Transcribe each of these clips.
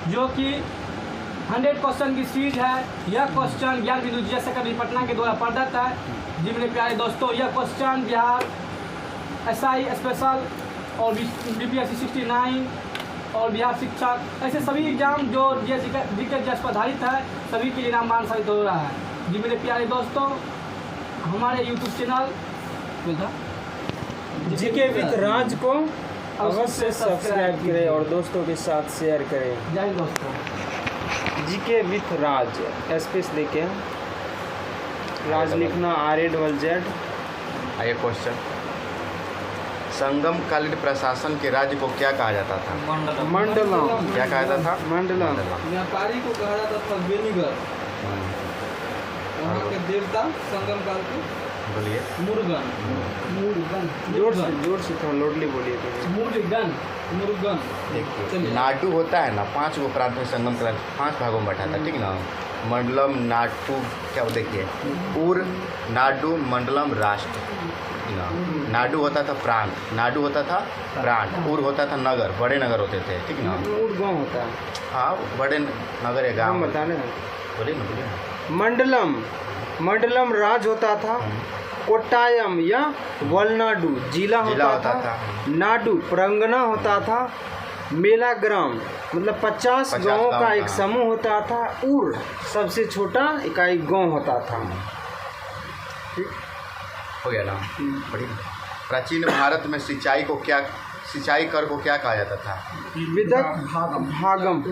जो कि 100 क्वेश्चन की सीरीज है। यह क्वेश्चन ज्ञान बिंदु जैसे कभी पटना के द्वारा प्रदत्त है। जी मेरे प्यारे दोस्तों, यह क्वेश्चन बिहार SI स्पेशल और BPSC 69 और बिहार शिक्षक ऐसे सभी एग्जाम जो जीके जैस पर आधारित है सभी के लिए रामबाण साबित हो रहा है। जी मेरे प्यारे दोस्तों, हमारे YouTube चैनल जीके विद राज को अवश्य सब्सक्राइब करें और दोस्तों के साथ शेयर करें। जय दोस्तों। जीके विथ राज स्पेस लेके राज लिखना RAZZ। आइए क्वेश्चन, संगम कालीन प्रशासन के राज्य को क्या कहा जाता था? मंडलम। क्या कहा जाता था? मंडलम। व्यापारी को कहा जाता था बेनीगर। वहाँ के देवता संगम काल के बोलिए। मुर्गन। जोर से थोड़ा लोडली बोलिए तो। मुर्गन। देखिए, नाडु होता है ना, 5 गो प्रांत में संगम कालीन 5 भागों में बटा था, ठीक ना। मंडलम, नाटु, क्या देखिए, उर, नाडु, मंडलम, राष्ट्र, ना। नाडु होता था प्रांत, नाडु होता था प्रांत, उर होता था नगर, बड़े नगर होते थे, ठीक ना। उर गाँव होता है। हाँ, बड़े नगर है, गाँव बता रहे बोलिए ना, बोलिए। मंडलम राज होता था। कोट्टायम या वलनाडु जिला होता था। नाडु परगना होता था। मेला ग्राम मतलब 50 गाँवों का एक समूह होता था। उर सबसे छोटा इकाई गाँव होता था। ठीक हो गया ना। बढ़िया। प्राचीन भारत में सिंचाई कर को क्या कहा जाता था? विदक भागम।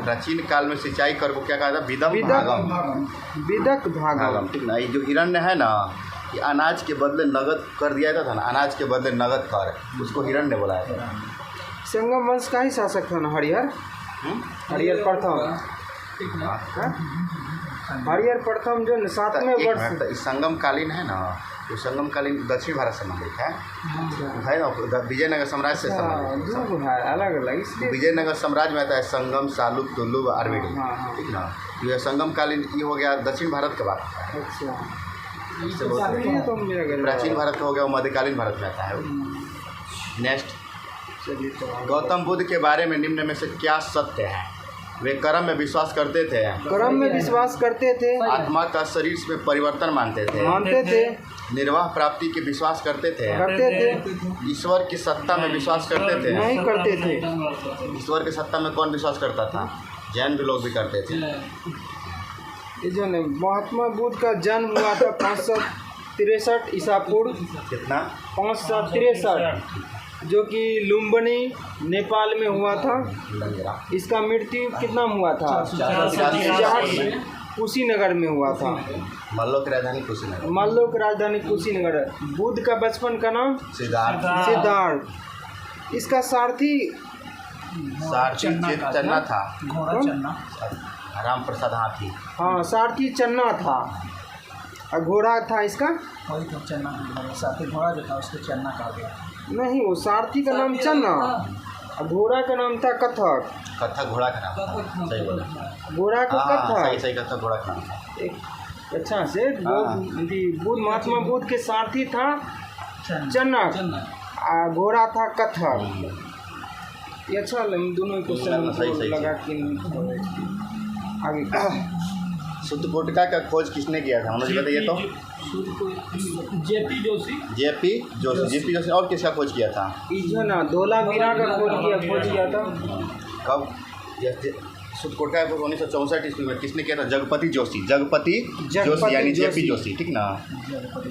प्राचीन काल में सिंचाई कर को क्या कहा जाता? विदक भागम। ठीक ना। ये जो हिरण्य है ना, कि अनाज के बदले नगद कर दिया जाता था ना, अनाज के बदले नगद कर, उसको हिरण्य बोला जाता था। संगम वंश का ही शासक था ना हरिहर प्रथम। हरिहर प्रथम जो 7वें वर्ष संगम कालीन है ना, तो संगम कालीन दक्षिण भारत से संबंधित है ना, विजयनगर साम्राज्य से संबंधित है। अलग इसलिए विजयनगर साम्राज्य में आता है संगम, सालुक, तुलुक, आर्मेडी, ठीक ना। ये संगम कालीन ये हो गया दक्षिण भारत के बाद। अच्छा, प्राचीन भारत का हो गया, वो मध्यकालीन भारत में आता है। नेक्स्ट, गौतम बुद्ध के बारे में निम्न में से क्या सत्य है? वे कर्म में विश्वास करते थे। आत्मा का शरीर में परिवर्तन मानते थे। निर्वाह प्राप्ति के विश्वास करते थे। ईश्वर की सत्ता में विश्वास नहीं करते थे। ईश्वर की सत्ता में कौन विश्वास करता था? जैन भी लोग भी करते थे। महात्मा बुद्ध का जन्म हुआ था 563 ईसा पूर्व। कितना? 563, जो कि लुम्बिनी नेपाल में हुआ था। इसका मृत्यु कितना हुआ था? कुशीनगर में हुआ था। मल्लो की राजधानी कुशीनगर। बुद्ध का बचपन का नाम सिद्धार्थ। इसका सारथी चन्ना था। राम प्रसाद हाथी। हाँ, सारथी चन्ना था। और घोड़ा था इसका साथी घोड़ा जो था उसको चन्ना कहा गया। नहीं, वो सारथी का नाम चन्ना और घोड़ा का नाम था कथक। घोड़ा का नाम सही बोला। घोड़ा का कथक। सही कथक घोड़ा का नाम। अच्छा से बुद्ध महात्मा बुद्ध के सारथी था चन्ना और घोड़ा था कथक। ये अच्छा दोनों क्वेश्चन लगा कि आगे। सुतकोटिका का खोज किसने किया था? मुझे बताइए तो। जेपी जोशी। और किसका खोज किया था? ना धोलावीरा का खोज किया था। कब? सुतकोटिका को 1964 ईस्वी में किसने किया था? जगपति जोशी यानी जेपी जोशी, ठीक ना।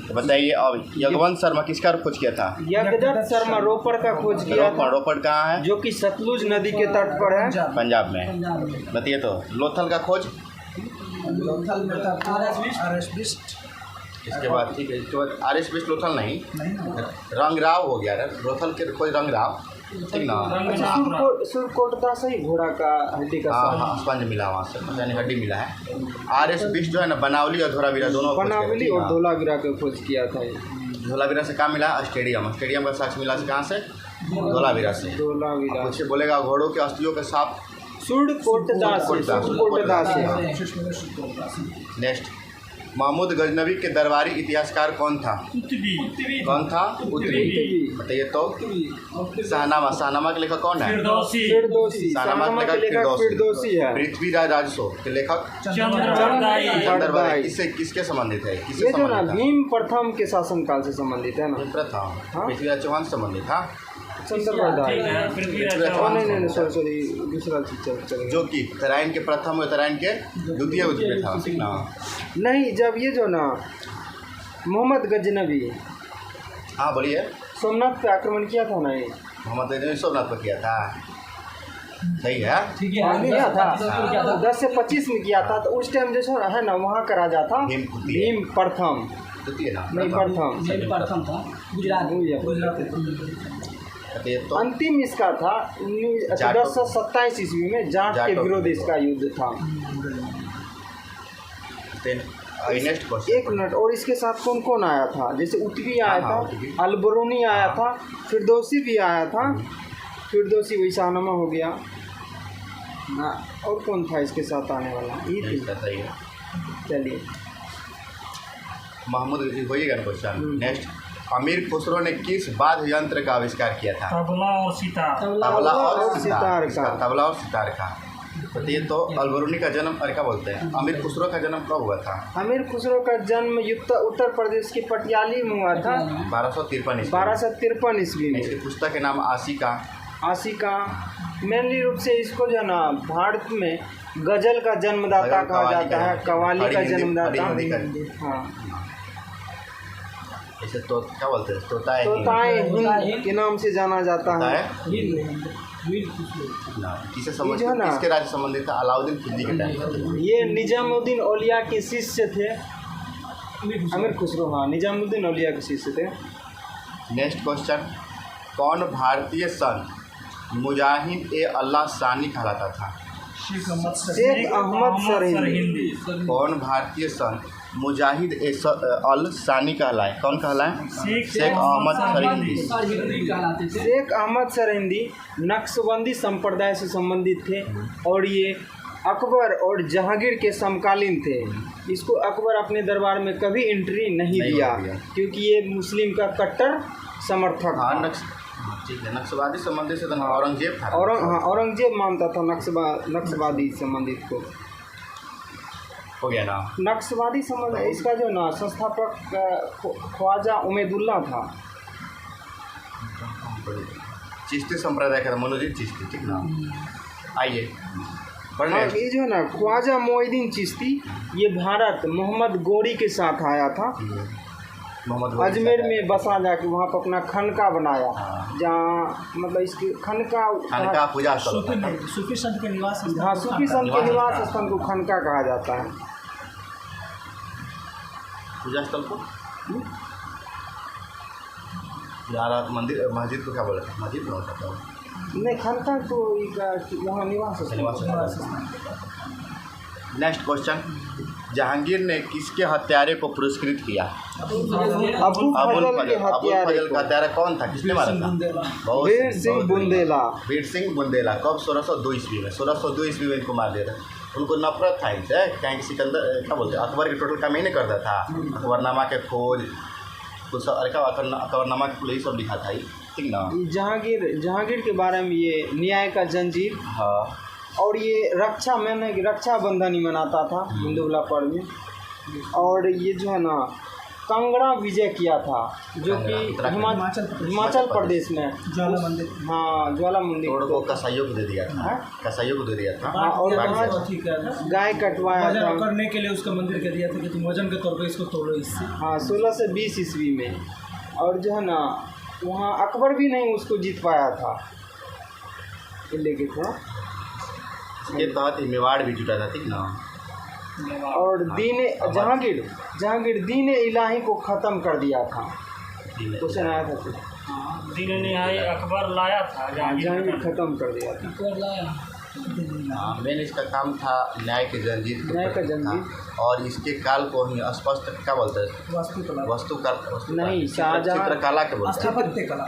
तो बताइए अब यगवंत शर्मा किसका खोज किया था? यगदत्त शर्मा रोपड़ का खोज किया था। रोपड़ कहाँ है? जो कि सतलुज नदी के तट पर है, पंजाब में। बताइए तो। लोथल का खोज? लोथल में था RS बिस्ट। इसके बाद ठीक है, इसके बाद RS बिस्ट लोथल नहीं, रंगराव हो गया। लोथल के खोज रंगराव, ठीक ना। सुरकोटदा से ही घोड़ा का हड्डी का स्पंज मिला वहाँ से, यानी हड्डी मिला है। RS बिस्ट जो है ना, बनावली और धोलावीरा दोनों और धोलावीरा का खोज किया था। धोलावीरा से कहाँ मिला? स्टेडियम का साक्ष्य मिला से कहाँ से? धोलावीरा से। कुछ बोलेगा घोड़ों के अस्थियों के साथ सुरकोटदा से। नेक्स्ट, महमूद गजनवी के दरबारी इतिहासकार कौन था? कौन था? उत्तरी। बताइए तो। शाहनामा के लेखक कौन है? फिरदौसी। शाहनामा के लेखक फिरदौसी है। पृथ्वीराज राजसो के लेखक चंद्रबरदाई। इससे किसके संबंधित है? ये जो ना भीम प्रथम के शासनकाल से संबंधित है ना। प्रथम हाँ? पृथ्वीराज चौहान से संबंधित था। चंद्रबरदाई। नहीं सॉरी दूसरा चीज जो कि तराइन के प्रथम और तराइन के द्वितीय युद्ध में था, ठीक ना? नहीं, जब ये जो ना मोहम्मद गजनवी हाँ बोलिए। सोमनाथ पे आक्रमण किया था ना, ये मोहम्मद गजनवी सोमनाथ पर किया था, सही है। ठीक है, किया था 10 से 25 में किया था। तो उस टाइम जो है ना वहाँ का राजा था भीम प्रथम। द्वितीय ना? नहीं प्रथम था गुजरात। तो अंतिम इसका था 1027 ईस्वी में जाट के विरोध इसका युद्ध था। Next question. एक मिनट, और इसके साथ कौन कौन आया था? जैसे उत्वी आया हाँ, था, अलबरूनी आया था, फिरदौसी भी आया था। फिरदौसी वही शाहनामा हो गया ना। और कौन था इसके साथ आने वाला? ये सही है। चलिए महमूद होइएगा ना क्वेश्चन। नेक्स्ट, अमीर खुसरो ने किस वाद्य यंत्र का आविष्कार किया था? तबला और सितार। तबला और सितार सितार का। तबला और सितार का। बताइए तो। अलबरूनी का जन्म क्या बोलते हैं? अमीर खुसरो का जन्म कब हुआ था? अमीर खुसरो का जन्म उत्तर प्रदेश के पटियाली में हुआ था 1253 ईस्वी में। इसकी पुस्तक के नाम आशिका। मेनली रूप से इसको जो ना भारत में गजल का जन्मदाता कहा जाता है, कव्वाली का जन्मदाता। हाँ, इसे तो क्या बोलते हैं? तोताए हिंद के नाम से जाना जाता है। किसे संबंधित, किसके राज्य संबंधित था? अलाउद्दीन खिलजी के टाइम। ये निजामुद्दीन औलिया के शिष्य थे। अमीर खुसरो, हाँ, निजामुद्दीन औलिया के शिष्य थे। नेक्स्ट क्वेश्चन, कौन भारतीय संत मुजाहिद ए अल्लाह सानी कहलाता था? शेख अहमद सरहिंदी। कौन भारतीय संत मुजाहिद ए अल सानी कहलाए? कौन कहलाए? शेख अहमद सरहिंदी। शेख अहमद सरहिंदी नक्शबंदी संप्रदाय से संबंधित थे और ये अकबर और जहांगीर के समकालीन थे। इसको अकबर अपने दरबार में कभी एंट्री नहीं दिया क्योंकि ये मुस्लिम का कट्टर समर्थक था। ठीक है, नक्सलवादी संबंधित से औरंगजेब था। औरंगजेब मानता था नक्सलवादी संबंधित को। हो गया ना? नक्सलवादी संबंध इसका जो ना संस्थापक ख्वाजा उमेदुल्ला था। चिश्ती संप्रदाय का मनोजीत चिश्ती, ठीक ना? आइए ये जो ना ख्वाजा मोइनुद्दीन चिश्ती, ये भारत मोहम्मद गौरी के साथ आया था। अजमेर में बसा जाके वहाँ पर अपना खनका बनाया, जहाँ मतलब इसकी खनका पूजा सूफी संत के निवास। हाँ, सूफी संत के निवास स्थान को खनका कहा जाता है। पूजा स्थल को यार मंदिर मस्जिद को क्या बोला था? मस्जिद बोला था नहीं, खनका तो वहाँ निवास स्थान। नेक्स्ट क्वेश्चन, जहांगीर ने किसके हत्यारे को पुरस्कृत किया? अबुल फजल का हत्यारा कौन था? किसने मारा था? वीर सिंह बुंदेला। वीर सिंह बुंदेला। कब? 1602 ईस्वी में। 1602 ईस्वी में इनको मार दिया था। उनको नफरत था इनसे, क्या सिकंदर क्या बोलते हैं, अकबर के टोटल काम ही नहीं करता था। अकबरनामा के खोज कुछ अकबरनामा के यही सब लिखा था, ठीक ना? जहांगीर के बारे में ये न्याय का जंजीर। हाँ। और ये रक्षाबंधन ही मनाता था हिंदू पर्व में। और ये जो है ना कांगड़ा विजय किया था, जो कि हिमाचल प्रदेश में ज्वाला मंदिर। हाँ, ज्वाला मंदिर को कसाईयों को दे दिया था। कसाईयों को दे दिया था। हाँ, और गाय कटवाया था करने के लिए उसका मंदिर कह दिया था कि तुम वजन के तौर पे इसको तोड़ो इससे। हाँ, 16 से 20 ईस्वी में। और जो है ना वहाँ अकबर भी नहीं उसको जीत पाया था, लेके था। ये तहत मेवाड़ भी जुटा था, ठीक ना? और जहांगीर दीन इलाही को ख़त्म कर दिया था। क्वेश्चन आया था दीन इलाही अकबर लाया था, जहांगीर ख़त्म कर दिया था। मेन इसका काम था न्याय के जंजीर। और इसके काल को ही स्पष्ट क्या बोलते हैं? वास्तुकला नहीं, चित्रकला के बोलते हैं। चित्रकला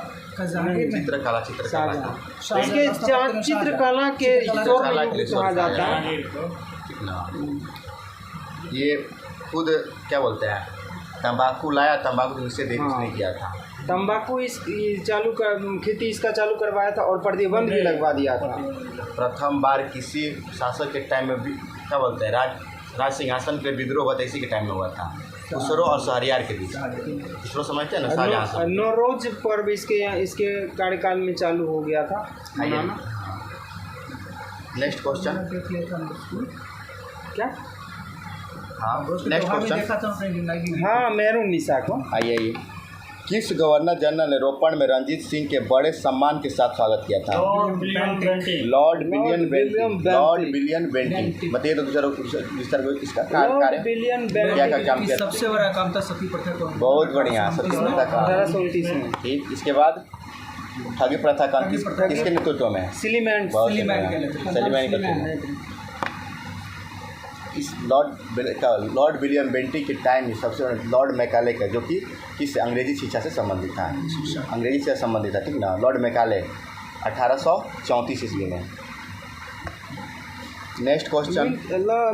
इसके चित्रकला के स्वर्ण युग कहा जाता है। ये खुद क्या बोलते हैं तंबाकू लाया, तंबाकू निषेध हाँ। इसने किया था। तंबाकू चालू कर खेती इसका चालू करवाया था और प्रतिबंध भी लगवा दिया था। प्रथम बार किसी शासक के टाइम में भी क्या बोलते हैं राज सिंहासन पे विद्रोह हुआ था, इसी के टाइम में हुआ था, खुसरो और शहरयार के बीच। खुसरो समझते हैं ना, शाहजहां। नौरोज पर्व इसके कार्यकाल में चालू हो गया था मनाना। Next question. क्या? हाँ नेक्स्ट क्वेश्चन। हाँ मेहरून निशा को। आइए किस गवर्नर जनरल ने रोपड़ में रंजीत सिंह के बड़े सम्मान के साथ स्वागत किया था? Lord William Bentinck. Lord William Bentinck. Bentinck. Lord William Bentinck. बताइए तो दूसरा इसका लॉर्ड कार्य विलियम क्या बेंटिंग काम किया? सबसे बड़ा काम था सती प्रथा को। बहुत बढ़िया, सती प्रथा का। 1829 में ठीक, इसके बाद ठगी प्रथा का किसके नेतृत्व में? सिलीमेंट। बहुत बढ़िया। सलीमैन के नेतृत्व में। इस लॉर्ड विलियम बेंटिंग के टाइम में सबसे बड़ा लॉर्ड मैकाले का, जो कि किस अंग्रेजी शिक्षा से संबंधित था, अंग्रेजी से संबंधित था, ठीक ना। लॉर्ड मैकाले 1834 ईस्वी में। Next question.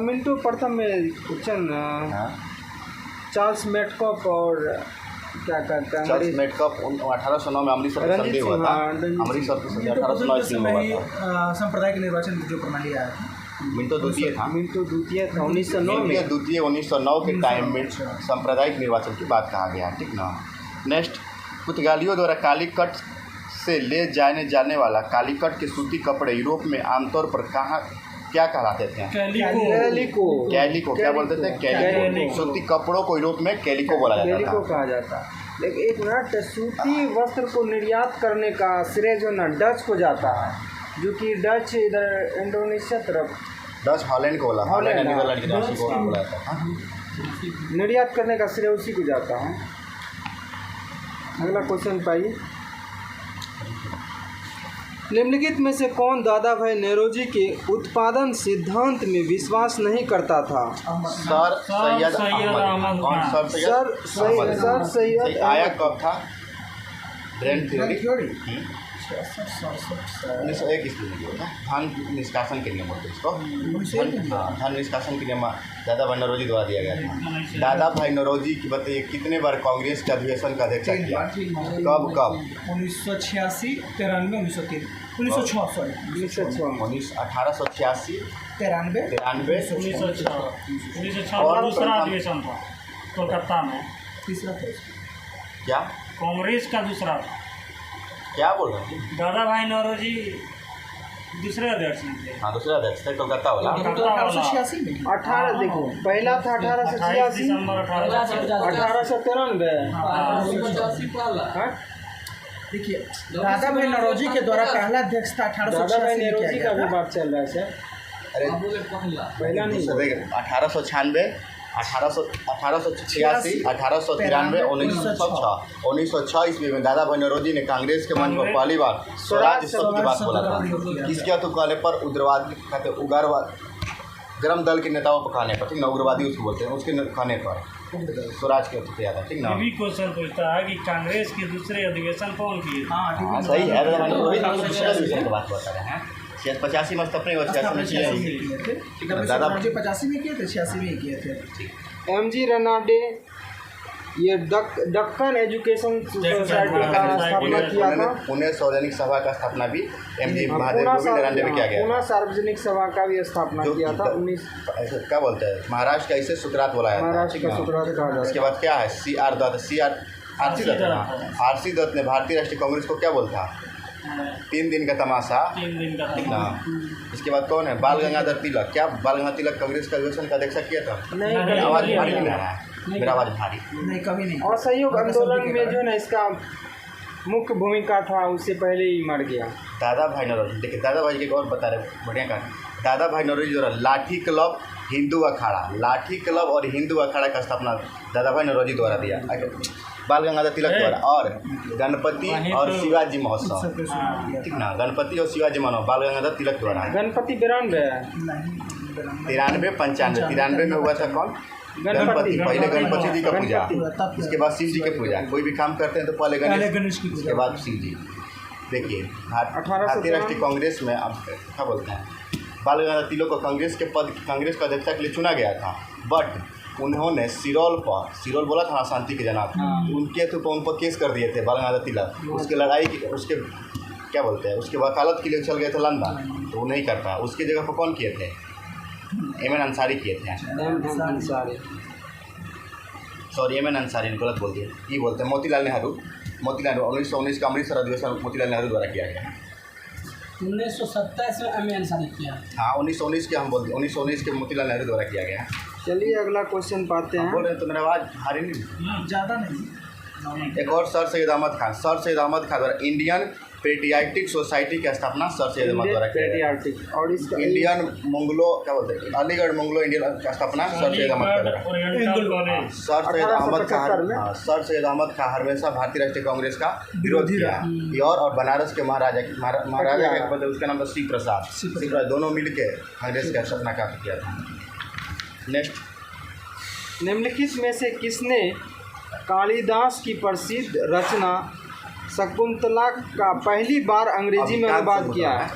मिंटो प्रथम में क्वेश्चन चार्ल्स मेटकॉप और क्या कहते हैं चार्ल्स मेटकॉप 1809 में अमृतसर में संधि हुआ था। अमृतसर की संधि 1809 ईस्वी में हुआ था। सांप्रदायिक निर्वाचन की जो प्रणाली आया था, मिंटो द्वितीय था। मिंटो द्वितीय था 1909 में। द्वितीय 1909 के टाइम में सांप्रदायिक निर्वाचन की बात कहा गया, ठीक ना। नेक्स्ट, पुर्तगालियों द्वारा कालीकट से ले जाने वाला कालीकट के सूती कपड़े यूरोप में आमतौर पर कहाँ क्या कहलाते थे? कैलिको। कैलिको क्या बोलते थे? कैलिको। सूती कपड़ों को यूरोप में कैलिको बोला जाता कैलिको था। कहा जाता। लेकिन एक मिनट, सूती वस्त्र को निर्यात करने का श्रेय जो ना डच को जाता है, जो कि डच इधर इंडोनेशिया तरफ डच हॉलैंड को बोला, हॉलैंड नीदरलैंड की राशि को बोला जाता था। निर्यात करने का श्रेय उसी को जाता है। अगला क्वेश्चन पाइए। निम्नलिखित में से कौन दादा भाई नौरोजी के उत्पादन सिद्धांत में विश्वास नहीं करता था? सर सैयद अहमद। कौन? सर सैयद आया कब था? ब्रेन थ्योरी 1901 ईस्वी में हुआ था। धन निष्कासन के नियम होते इसको। धन निष्कासन के नियम दादा भाई नौरोजी द्वारा दिया गया था। दादा भाई नौरोजी की बताइए कितने बार कांग्रेस के अधिवेशन का अध्यक्ष किया? कब 1986, 93, 1903, 1906 सॉरी 1886, 93, 93, 1906 और दूसरा अधिवेशन था कोलकाता में। तीसरा था क्या कांग्रेस का दूसरा था। क्या बोल रहे हैं? दादा भाई नौरोजी दूसरे अध्यक्ष थे। हाँ दूसरा अध्यक्ष थे कोलकाता वाला। 1886 में 18 देखो, पहला था 28 1886, दिसंबर 1893। हाँ? देखिए, दादा भाई नौरोजी के द्वारा पहला अध्यक्ष था दादा भाई 1886 नौरोजी का भी बात चल रहा है सर। अरे पहला नहीं। 1896, 1886, 1893, 1906 ईस्वी में दादा भाई नौरोजी ने कांग्रेस के मंच पर पहली बार स्वराज शब्द की बात बोला था। किसके हत्या कहने पर? उग्रवादी कहते उग्रवाद गर्म दल के नेताओं पर कहने पर, ठीक ना, उग्रवादी उसको बोलते हैं, उसके कहने पर स्वराज के किया था, ठीक ना। ये भी क्वेश्चन पूछता है कि कांग्रेस के दूसरे अधिवेशन कौन किए? हाँ सही है, दूसरे अधिवेशन की बात बता रहे हैं। 85 में अपने 86 में किया। दादा 85 में किए थे, 86 में किए थे। MG रनाडे ये दक्कन एजुकेशन सोसाइटी का स्थापना किया था। पुणे सार्वजनिक सभा का स्थापना भी MG महादेव गोविंद रनाडे में किया गया। पुणे सार्वजनिक सभा का भी स्थापना किया था 19। क्या बोलते हैं महाराष्ट्र का इसे सुकरात बोला जाता है। महाराष्ट्र का सुकरात कहा जाता है। उसके बाद क्या है? CR दत्त, आरसी दत्त ने भारतीय राष्ट्रीय कांग्रेस को क्या बोलता? 3 दिन का तमाशा, 3 दिन का ठीक ना। इसके बाद कौन है? बाल गंगाधर तिलक। क्या बाल गंगाधर तिलक कांग्रेस का अधिवेशन का अध्यक्ष किया था? नहीं, आवाज भारी नहीं आ रहा है, मेरा आवाज भारी नहीं, कभी नहीं। असहयोग आंदोलन में जो है ना इसका मुख्य भूमिका था, उससे पहले ही मर गया। दादा भाई नौरोजी, देखिए दादा भाई के और बता रहे बढ़िया का। दादा भाई नौरोजी द्वारा लाठी क्लब, हिंदू अखाड़ा, लाठी क्लब और हिंदू अखाड़ा का स्थापना दादा भाई नौरोजी द्वारा दिया, बाल गंगाधर तिलक द्वारा। और गणपति और शिवाजी महोत्सव, ठीक ना, गणपति और शिवाजी महोत्सव बाल गंगाधर तिलक द्वारा। गणपति 92 93, 95, 93 में हुआ था कौन? गणपति। पहले गणपति जी का पूजा, इसके बाद शिव जी की पूजा। कोई भी काम करते हैं तो पहले गणेश की, उसके बाद शिव जी। देखिए भारतीय राष्ट्रीय कांग्रेस में अब क्या बोलते हैं, बाल गंगाधर तिलक को कांग्रेस का अध्यक्ष के लिए चुना गया था। बट उन्होंने सिरोल बोला था ना, शांति के जनक, उनके तो उन पर केस कर दिए थे बाल गंगाधर तिलक। उसके लड़ाई की उसके क्या बोलते हैं उसके वकालत के लिए चल गए थे लंदन, तो वो नहीं कर पाया। उसकी जगह पर कौन किए थे? एम एन अंसारी किए थे। सॉरी एम एन अंसारी ने गलत बोल दिया। ये बोलते हैं मोतीलाल नेहरू 1919 का अमृतसर अधिवेशन मोतीलाल नेहरू द्वारा किया गया। 1927 में एम.ए. अंसारी किया। हाँ 1919 के हम बोलते हैं 1919 के मोतीलाल नेहरू द्वारा किया गया। चलिए अगला क्वेश्चन पाते हैं। बोल रहे हैं तो मेरा आवाज़ हारी नहीं ज़्यादा नहीं। एक और सर सैयद अहमद खान द्वारा इंडियन पेट्रियाटिक सोसाइटी की स्थापना सर सैयद अहमद द्वारा किया गया। पेट्रियाटिक और इसका इंडियन मंगलो क्या बोलते हैं अलीगढ़ मंगलो इंडियन का स्थापना सर सैयद अहमद द्वारा। Oriental College. Sir Syed Ahmad Khan हमेशा भारतीय राष्ट्रीय कांग्रेस का विरोध किया है। और बनारस के महाराजा के बदले उसका नाम था शिव प्रसाद दोनों मिलके कांग्रेस का स्थापना किया था। नेक्स्ट, निम्नलिखित में से किसने कालिदास की प्रसिद्ध रचना शकुंतला का पहली बार अंग्रेजी में अनुवाद किया है?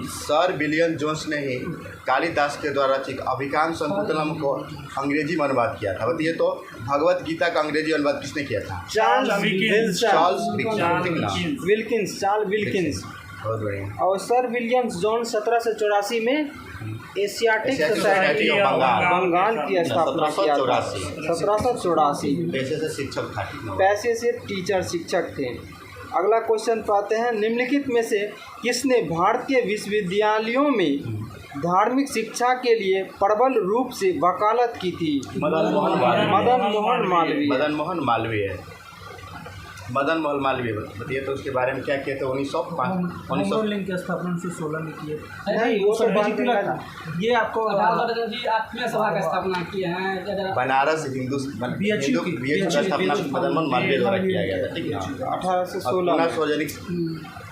सर विलियम जोन्स ने ही कालिदास के द्वारा रचित अभिकांश शकुंतलम को अंग्रेजी में अनुवाद किया था। बताइए तो भगवत गीता का अंग्रेजी अनुवाद किसने किया था? Charles Wilkins. बहुत बढ़िया। और सर विलियम जोन्स 1784 में एशियाटिक सोसाइटी ऑफ बंगाल की स्थापना किया था। 1784 पैसे से शिक्षक था। पैसे से टीचर शिक्षक थे। अगला क्वेश्चन पाते हैं। निम्नलिखित में से किसने भारतीय विश्वविद्यालयों में धार्मिक शिक्षा के लिए प्रबल रूप से वकालत की थी? मदन मोहन मालवीय। बताइए तो उसके बारे में क्या किए थे? 1905 लिंग की स्थापना 1916 में किए। नहीं, वो सब बात था। ये आपको जी आत्मीय सभा का स्थापना किए हैं। बनारस हिंदू का स्थापना मदन मोहन मालवीय द्वारा किया गया था। ठीक है 1816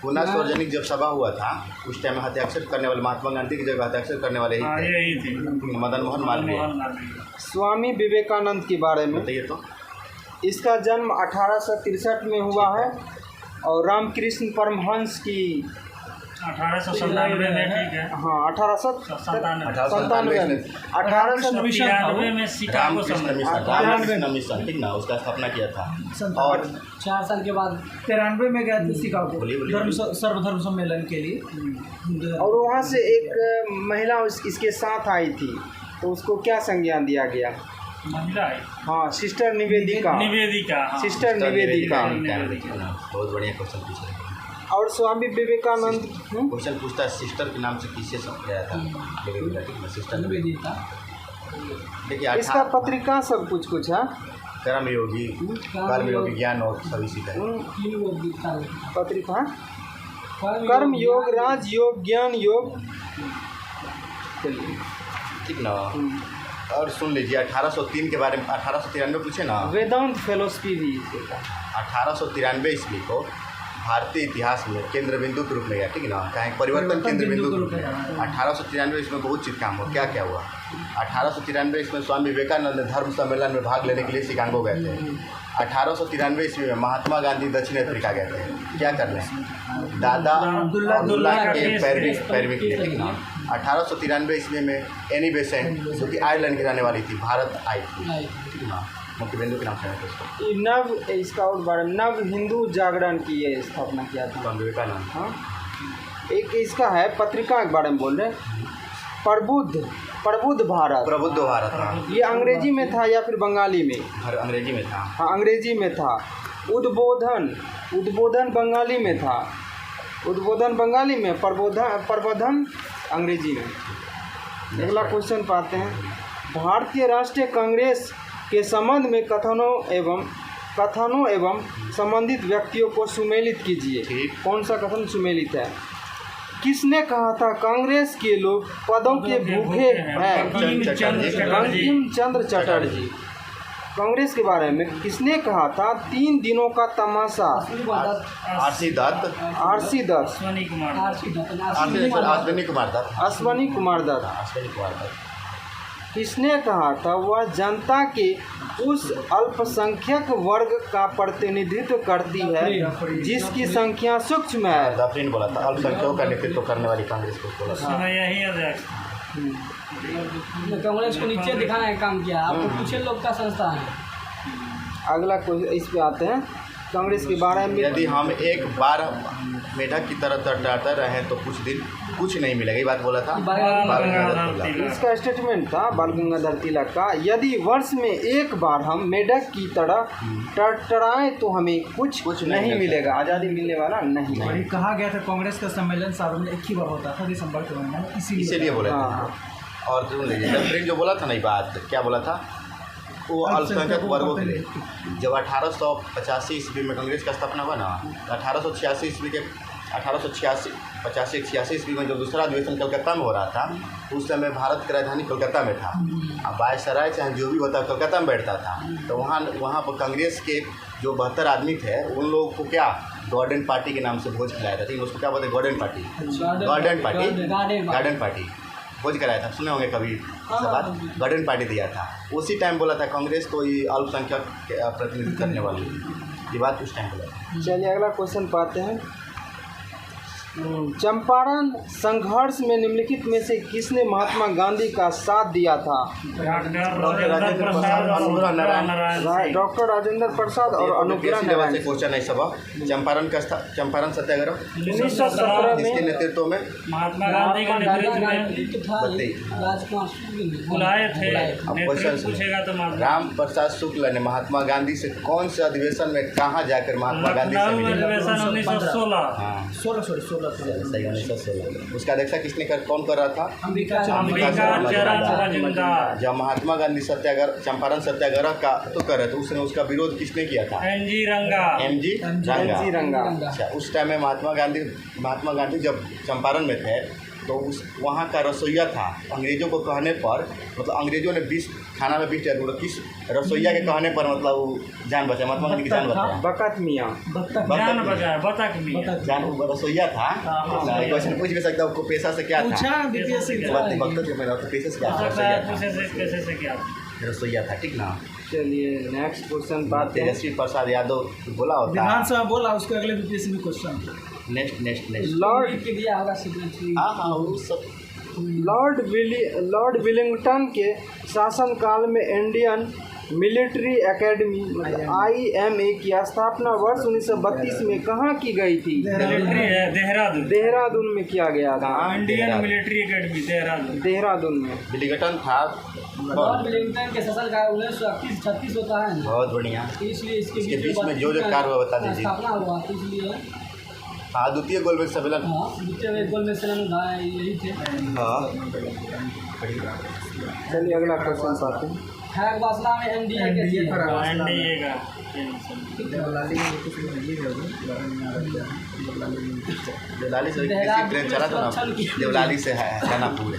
पुनः सार्वजनिक जब सभा हुआ था उस टाइम हस्ताक्षर करने वाले महात्मा गांधी की जगह हस्ताक्षर करने वाले ही थे मदन मोहन मालवीय। स्वामी विवेकानंद के बारे में बताइए तो। इसका जन्म 1863 में हुआ है और रामकृष्ण परमहंस की 1897 में। ठीक है। हाँ 1897 में शिकागो रामकृष्ण मिशन ठीक ना उसका स्थापना किया था। और 4 साल के बाद 93 में गए थे शिकागो सर्वधर्म सम्मेलन के लिए। और वहाँ से एक महिला इसके साथ आई थी, तो उसको क्या संज्ञान दिया गया? महिला। हाँ सिस्टर निवेदिका। सिस्टर निवेदिका। बहुत बढ़िया क्वेश्चन पूछा। और स्वामी विवेकानंद क्वेश्चन पूछता है सिस्टर के नाम से किससे गया था? सिस्टर निवेदिका। देखिए इसका पत्रिका सब कुछ है। कर्मयोगी कर्मयोगी ज्ञान और सभी सीखा पत्रिका कर्म योग, राजयोग, ज्ञान योग। ठीक ना। और सुन लीजिए 1803 के बारे में 1893 पूछे ना। वेदांत फेलोशिप भी 1893 ईस्वी को भारतीय इतिहास में केंद्र बिंदु के रूप में गया। ठीक है ना। कहीं परिवर्तन केंद्र बिंदु के रूप में 1893 इसमें बहुत चीज काम हुआ। क्या हुआ? 1893 इसमें स्वामी विवेकानंद ने धर्म सम्मेलन में भाग लेने के लिए शिकागो गए थे। 1893 ईस्वी में महात्मा गांधी दक्षिण अफ्रीका गए थे। क्या करने? दादा अब्दुल्ला के पैरवी के लिए। 1893 ईस्वी में एनी बेसेंट जो कि आयरलैंड की रहने वाली थी भारत आई थी। ठीक है ना। मुख्य बिंदु के नाम से नव इसका और बारे में नव हिंदू जागरण की ये स्थापना किया था स्वामी विवेकानंद। हाँ एक इसका है पत्रिका के बारे में बोल रहे प्रबुद्ध भारत। हाँ। ये अंग्रेजी में था या फिर बंगाली में? अंग्रेजी में था। हाँ अंग्रेजी में था। उद्बोधन बंगाली में था। उद्बोधन बंगाली में, प्रबोधन अंग्रेजी में। अगला क्वेश्चन पाते हैं। भारतीय राष्ट्रीय कांग्रेस के संबंध में कथनों एवं संबंधित व्यक्तियों को सुमेलित कीजिए। कौन सा कथन सुमेलित है? किसने कहा था कांग्रेस के लोग पदों के भूखे हैं? बंकिम चंद्र चटर्जी। कांग्रेस के बारे में किसने कहा था 3 दिनों का तमाशा? आरसी दत्त। अश्वनी कुमार दत्त। किसने कहा था वह जनता के उस अल्पसंख्यक वर्ग का प्रतिनिधित्व करती है जिसकी संख्या सूक्ष्म है? बोला था अल्पसंख्यकों का नेतृत्व करने वाली कांग्रेस को बोला था। कांग्रेस को नीचे दिखाने का काम किया। आपको कुछ लोग का संस्था है। अगला क्वेश्चन इस पे आते हैं, कांग्रेस के बारे में। यदि हम एक बार मेढक की तरह तड़तड़ाते रहे तो कुछ दिन कुछ नहीं मिलेगा, ये बात बोला था बाल गंगाधर तिलक। इसका स्टेटमेंट था बाल गंगाधर तिलक का, यदि वर्ष में एक बार हम मेढक की तरह टड़टड़ाएं तो हमें कुछ नहीं मिलेगा, आज़ादी मिलने वाला नहीं। और ये कहा गया था कांग्रेस का सम्मेलन साल में एक ही बार होता था, दिसंबर के महीने में, इसीलिए बोला था। और सुन लीजिए, जब जो बोला था ना ये बात, क्या बोला था, वो अल्पसंख्यक वर्गों के लिए। जब 1885 ईस्वी में कांग्रेस का स्थापना हुआ ना, 1886 ईस्वी के 1886 ईस्वी में जब दूसरा अधिवेशन कलकत्ता में हो रहा था, उस समय भारत की राजधानी कोलकाता में था। अब वायसराय चाहे जो भी होता कोलकाता में बैठता था। तो वहाँ पर कांग्रेस के जो 72 आदमी थे, उन लोगों को क्या गार्डन पार्टी के नाम से भोज खिलाया था। ठीक, उसको क्या बोलते हैं, गार्डन पार्टी भोज कराया था, सुने होंगे कभी सब बात। गार्डन पार्टी दिया था, उसी टाइम बोला था कांग्रेस तो ये अल्पसंख्यक प्रतिनिधित्व करने वाली, ये बात उस टाइम बोला। चलिए अगला क्वेश्चन पाते हैं। चंपारण संघर्ष में निम्नलिखित में से किसने महात्मा गांधी का साथ दिया था? डॉक्टर राजेंद्र प्रसाद और अनुग्रह नारायण। क्वेश्चन है सब। चंपारण सत्याग्रह 1917 में किसके नेतृत्व में महात्मा गांधी के नेतृत्व में बुलाए थे। नेतृत्व पूछेगा तो राम प्रसाद शुक्ल ने महात्मा गांधी से कौन से अधिवेशन में कहाँ जाकर महात्मा गांधी से मिले? अधिवेशन 1916। हाँ, 16 सही 1916। उसका अध्यक्षता किसने कौन कर रहा था? अंबिका चरण मजूमदार। जब महात्मा गांधी सत्याग्रह चंपारण सत्याग्रह का तो करे तो उसने उसका विरोध किसने किया था? एमजी रंगा। अच्छा, उस टाइम में महात्मा गांधी जब चंपारण में थे तो वहाँ का रसोइया था। अंग्रेजों को कहने पर, मतलब अंग्रेजों ने खाना में 20 टैबलेट, किस रसोइया के कहने पर मतलब वो जान बचाया, महात्मा गांधी की जान बचाया। बकत मियाँ जान रसोइया था। क्वेश्चन पूछ भी सकता हूँ, पेशा से क्या था? पेशा से क्या रसोइया था, ठीक ना। चलिए नेक्स्ट क्वेश्चन बात है। तेजस्वी प्रसाद यादव बोला होता है, विधानसभा बोला, उसके अगले बीपीएससी में क्वेश्चन। नेक्स्ट लॉर्ड के दिया होगा सिग्नेचरी। हाँ वो सब। लॉर्ड विलिंगटन के शासनकाल में इंडियन मिलिट्री एकेडमी IMA की स्थापना वर्ष 1932 में कहाँ की गई थी? देहरादून में किया गया था। इंडियन मिलिट्री एकेडमी देहरादून में विलिंगटन था। लॉर्ड विलिंगटन के शासन का 1936 होता है। बहुत बढ़िया। इसलिए इसके बीच में जो कार्य हुआ बता दीजिए। स्थापना हुआ, इसलिए हाँ, द्वितीय गोलमेज सम्मेलन। द्वितीय गोलमेज सम्मेलन यही थे। हाँ, चलिए अगला क्वेश्चन पाते हैं। खड़गवासला में NDA के एनडीए का देवलाली से कृषि ट्रेन चला था ना, देवलाली से है दानापुर,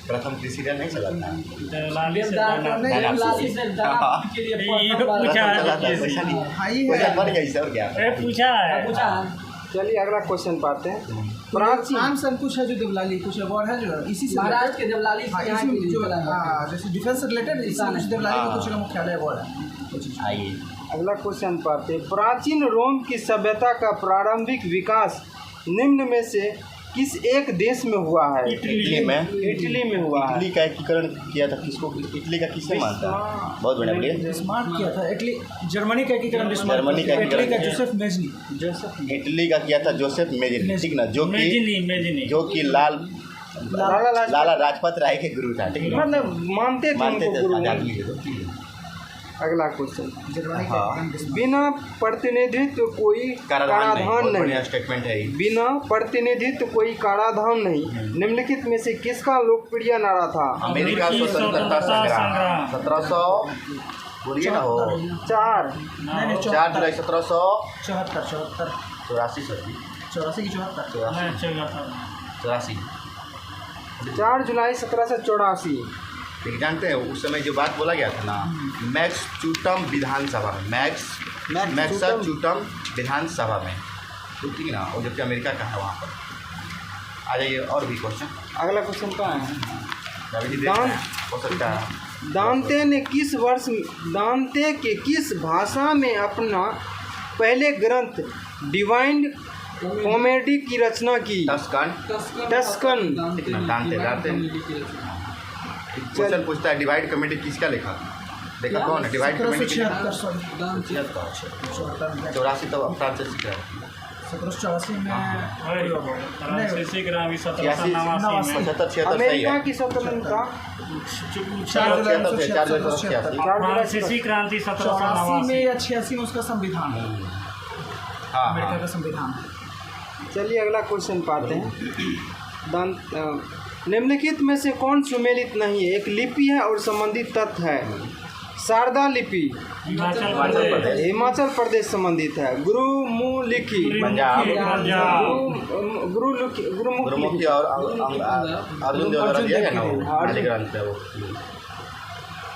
प्रथम कृषि ट्रेन नहीं चला था। देवलाली से देवलाली से दानापुर के लिए पूछा है, बन गई सर क्या पूछा है। चलिए अगला क्वेश्चन पाते हैं। प्राचीन सन कुछ है जो देवलाली, कुछ अवार्ड है जो इसी से महाराज के देवलाली से यहाँ की जो जैसे डिफेंस रिलेटेड इसी देवलाली का कुछ मुख्यालय अवार्ड है। आइए अगला क्वेश्चन पाते हैं। प्राचीन रोम की सभ्यता का प्रारंभिक विकास निम्न में से किस एक देश में हुआ है? इटली में हुआ है। इटली का एकीकरण किया था किसको? इटली का किसने मानता है? बहुत बढ़िया। स्मार्ट किया था इटली। जर्मनी का एकीकरण इटली का जोसेफ मेजनी। इटली का किया था जोसेफ मेजनी, ठीक ना, जो कि लाला लाजपत राय के गुरु था, ठीक है, मतलब मानते थे। अगला क्वेश्चन। हाँ, बिना प्रतिनिधित्व कोई कराधान नहीं। स्टेटमेंट है। बिना प्रतिनिधित्व कोई कराधान नहीं। निम्नलिखित में से किसका लोकप्रिय नारा था? अमेरिका स्वतंत्रता संग्राम 1700 बोलिए ना हो 4 जुलाई 74 1784 की 84 4 जुलाई 1784। जानते हैं उस समय जो बात बोला गया था ना, मैक्सचूटम विधानसभा में, मैक्सचूटम विधानसभा में, ठीक है ना, और जबकि अमेरिका का है वहाँ पर। आ जाइए और भी क्वेश्चन। अगला क्वेश्चन क्या है? हो सकता है दांते के किस भाषा में अपना पहले ग्रंथ डिवाइन कॉमेडी की रचना की? टस्कन। टस्कन। जानते क्वेश्चन पूछता है डिवाइड कमेटी किसका लिखा? देखा कौन है डिवाइड कमेटी? 84 तो फ्रांसीसी का है। 1784 में फ्रांसीसी क्रांति 1789 में 75 सही अमेरिका है। की स्वतंत्रता? फ्रांसीसी क्रांति 84 में 1789 या 86 में उसका संविधान है, हाँ अमेरिका हाँ का संविधान। चलिए अगला क्वेश्चन पाते हैं। निम्नलिखित में से कौन सुमेलित नहीं है? एक लिपि है और संबंधित तथ्य है। शारदा लिपि हिमाचल प्रदेश, हिमाचल प्रदेश संबंधित है। गुरुमुखी पंजाब। गुरुमुखी और अर्जुन देवधर दिया है ना वो आदि ग्रंथ है वो।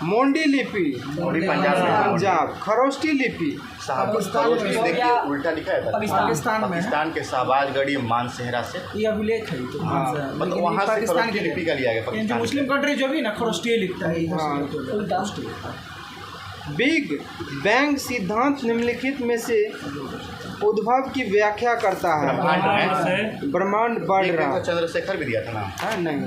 मोंडी लिपि और पंजाब में पंजाब। खरोष्टी लिपि खरोष्टी देखिए उल्टा लिखा है पाकिस्तान में है। पाकिस्तान के शहबाजगढ़ी मानसेहरा से, ये अभिलेख है तो मतलब वहाँ से खरोष्टी लिपि का लिया गया जो पाकिस्तान मुस्लिम कंट्री जो भी ना खरोष्टी लिखता है। हाँ। खरोष्टी। बिग बैंग सिद्धांत निम्नलिखित में से उद्भव की व्याख्या करता है। ब्रह्मांड बढ़ रहा है। चंद्रशेखर भी दिया था ना? है नहीं।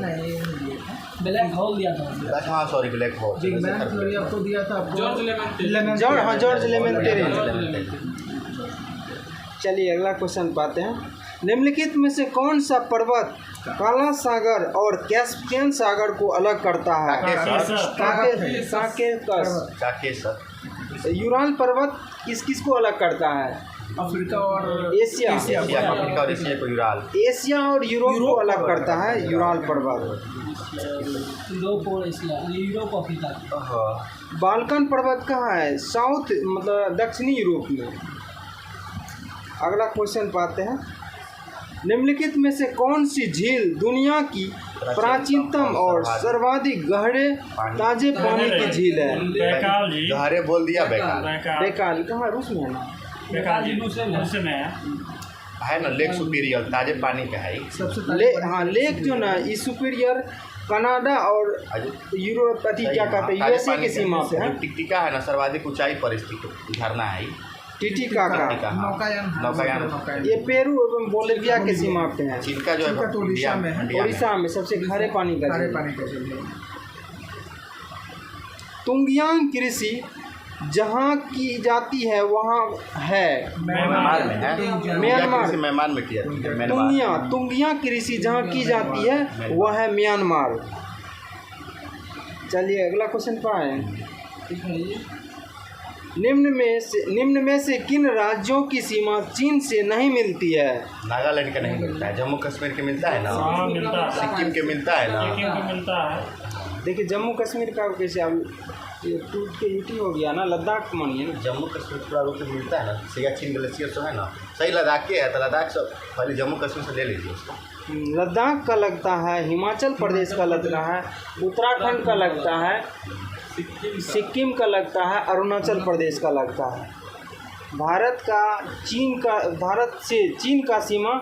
ब्लैक होल दिया था। हाँ sorry black hole big bang theory आपको दिया था जॉर्ज जॉर्ज लेमेंटेरे। चलिए अगला क्वेश्चन पाते हैं। निम्नलिखित में से कौन सा पर्वत काला सागर और कैस्पियन सागर को अलग करता है? काकेशस। यूराल पर्वत किस किस को अलग करता है? अफ्रीका और एशिया। अफ्रीका और एशिया को यूराल। एशिया और यूरोप को अलग करता है यूराल पर्वत। यूरोप और एशिया, यूरोप अफ्रीका। बाल्कन पर्वत कहाँ है? साउथ मतलब दक्षिणी यूरोप में। अगला क्वेश्चन पाते हैं। निम्नलिखित में से कौन सी झील दुनिया की प्राचीनतम और सर्वाधिक गहरे ताजे पानी की झील है? बैकाल जी। गहरे बोल दिया बैकाल। बेकाल कहाँ? रूस में है ना? बैकाल जी रूस में है ना लेक सुपीरियर ताजे पानी का है। हाँ लेक जो ना ई सुपीरियर कनाडा और यूरोप क्या कहते हैं यूएसए की सीमा पे है। टिकटिका है ना सर्वाधिक ऊंचाई पर स्थित झरना है। टिटिकाका नौकायान। ये पेरू एवं बोलिविया के सीमा पे है। जिनका जो है उड़ीसा में है। उड़ीसा में सबसे खारे पानी का खारे झील। पानी का झील है। तुंगयांग कृषि जहाँ की जाती है वहाँ है म्यांमार में है। म्यांमार। म्यांमार में किया म्यांमार। तुंगिया कृषि जहाँ की जाती है वह है म्यांमार। चलिए अगला क्वेश्चन पाए। निम्न में से किन राज्यों की सीमा चीन से नहीं मिलती है? नागालैंड का नहीं मिलता है। जम्मू कश्मीर के मिलता है ना? हाँ मिलता है। सिक्किम के मिलता है ना? सिक्किम को मिलता है। देखिए जम्मू कश्मीर का कैसे अब ये टूट के यूटी हो गया ना। लद्दाख मानिए ना। जम्मू कश्मीर पूरा रूप से मिलता है ना। सियाचिन ग्लेशियर जो है ना सही लद्दाख के है तो लद्दाख सब पहले जम्मू कश्मीर से ले लीजिए उसको। लद्दाख का लगता है, हिमाचल प्रदेश का लग रहा है, उत्तराखंड का लगता है, सिक्किम का लगता है, अरुणाचल प्रदेश का लगता है। भारत से चीन का सीमा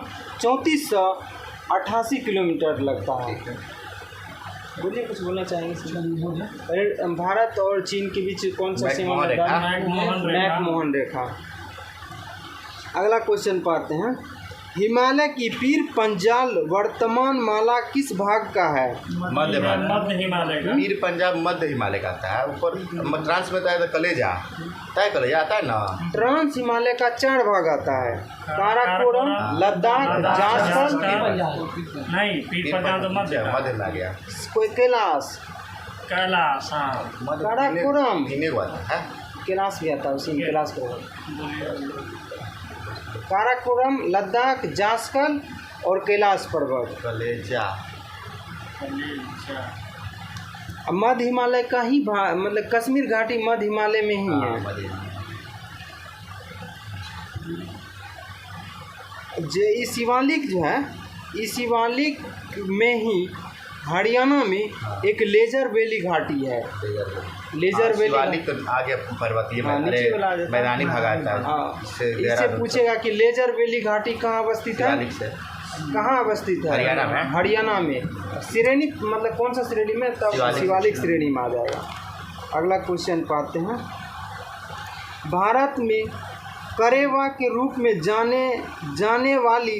3488 किलोमीटर लगता है। बोलिए कुछ बोलना चाहेंगे? अरे भारत और चीन के बीच कौन सा सीमा लगता है? मैकमोहन रेखा। अगला क्वेश्चन पाते हैं। हिमालय की पीर पंजाल वर्तमान माला किस भाग का है? मध्य हिमालय का। पीर पंजाब मध्य हिमालय का आता है। ऊपर ट्रांस में आता है कलेजा आता है ना। ट्रांस हिमालय का 4 भाग आता है। काराकोरम, लद्दाख, जासफल, नहीं पीर पंजाब तो मध्य में आ गया। कोई कैलाश। कैलाश। हाँ काराकोरम गिने हुआ था। कैलाश भी आता है उसी में। कैलाश को काराकोरम, लद्दाख, जासकल और कैलाश पर्वत। कलेजा मध्य हिमालय का ही भाग मतलब कश्मीर घाटी मध्य हिमालय में ही है। ये शिवालिक जो है इस शिवालिक में ही हरियाणा में एक लेजर वैली घाटी है। लेजर वैली तो आगे पर्वतीय मैदानी भाग आता है। इससे पूछेगा कि लेजर वैली घाटी कहाँ अवस्थित है? कहाँ अवस्थित है? हरियाणा में। श्रेणी मतलब कौन सा श्रेणी में? तब शिवालिक श्रेणी में आ जाएगा। अगला क्वेश्चन पाते हैं। भारत में करेवा के रूप में जाने वाली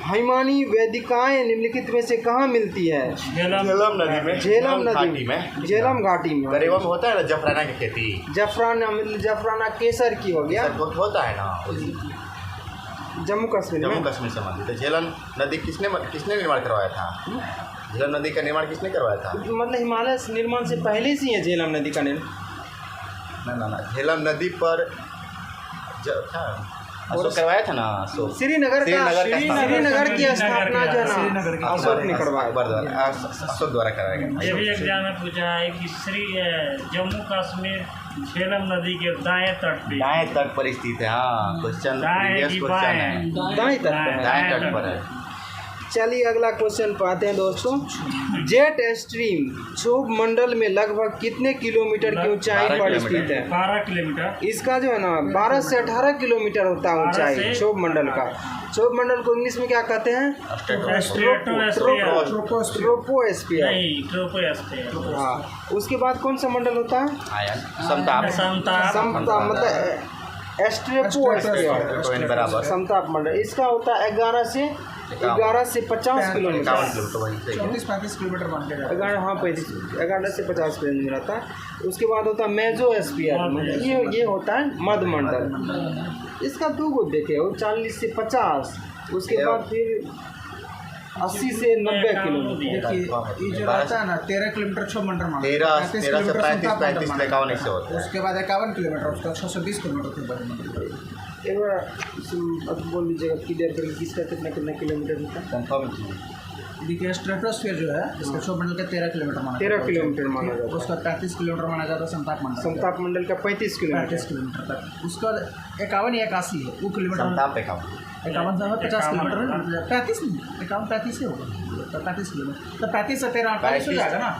हिमानी वेदिकाएं निम्नलिखित में से कहाँ मिलती है? झेलम नदी में, झेलम घाटी नदी में, झेलम घाटी में। करेवा में होता है ना जफराना की खेती, जफराना मतलब जफराना केसर की हो गया, सब होता है ना जम्मू कश्मीर में। जम्मू कश्मीर से मंदिर। तो झेलम नदी किसने निर्माण करवाया था? झेलम नदी का निर्माण किसने करवाया था? मतलब हिमालय निर्माण से पहले से ही है झेलम नदी का निर्माण। ना झेलम नदी पर अशोक करवाया था ना, अशोक श्रीनगर की स्थापना जो है ना अशोक ने करवाया, अशोक द्वारा कराया गया। ये भी एग्जाम में पूछा है कि जम्मू कश्मीर झेलम नदी के दाएं तट पर स्थित है। हाँ, क्वेश्चन दाएं क्वेश्चन है, दाएं तट पे है। दाएं तट पर है। चलिए अगला क्वेश्चन पाते हैं दोस्तों। जेट स्ट्रीम क्षोभ मंडल में लगभग कितने किलोमीटर की ऊंचाई पर स्थित है? 12 किलोमीटर। इसका जो है ना 12 से 18 किलोमीटर होता है ऊंचाई क्षोभ मंडल का। क्षोभ मंडल को इंग्लिश में क्या कहते हैं? ट्रोपोस्फियर। हाँ, उसके बाद कौन सा मंडल होता है? समताप मतलब एस्ट्रोपोस्फियर बराबर समताप मंडल। इसका होता है 11 से 50 किलोमीटर। 34-35 किलोमीटर मान के 11 से 50 किलोमीटर आता है। उसके बाद होता है मेसोस्फीयर, मतलब ये होता है मध्यमंडल। इसका दो गो देखे वो 40 से 50, उसके बाद फिर 80 से 90 किलोमीटर। देखिए ये जो रहता है ना 13 किलोमीटर क्षोभ मंडल मान 13 से 35 51 ऐसे होता है। उसके बाद 51 किलोमीटर, उसका 620 किलोमीटर। एक बार अब बोल दीजिएगा क्लियर करके किसका कितना किलोमीटर होता है? कंफर्म। देखिए स्ट्रेटोस्फीयर जो है इसका क्षोभ मंडल का 13 किलोमीटर माना 13 किलोमीटर माना जाता है। उसका 35 किलोमीटर माना जाता है समताप मंडल। समताप मंडल का 35 किलोमीटर 35 किलोमीटर तक। उसका 51 या 81 है वो किलोमीटर। समताप पे काम 51 से 50 किलोमीटर 35 नहीं 51-35 से होगा तो 35 किलोमीटर। तो 35 से 13 48 हो जाएगा ना।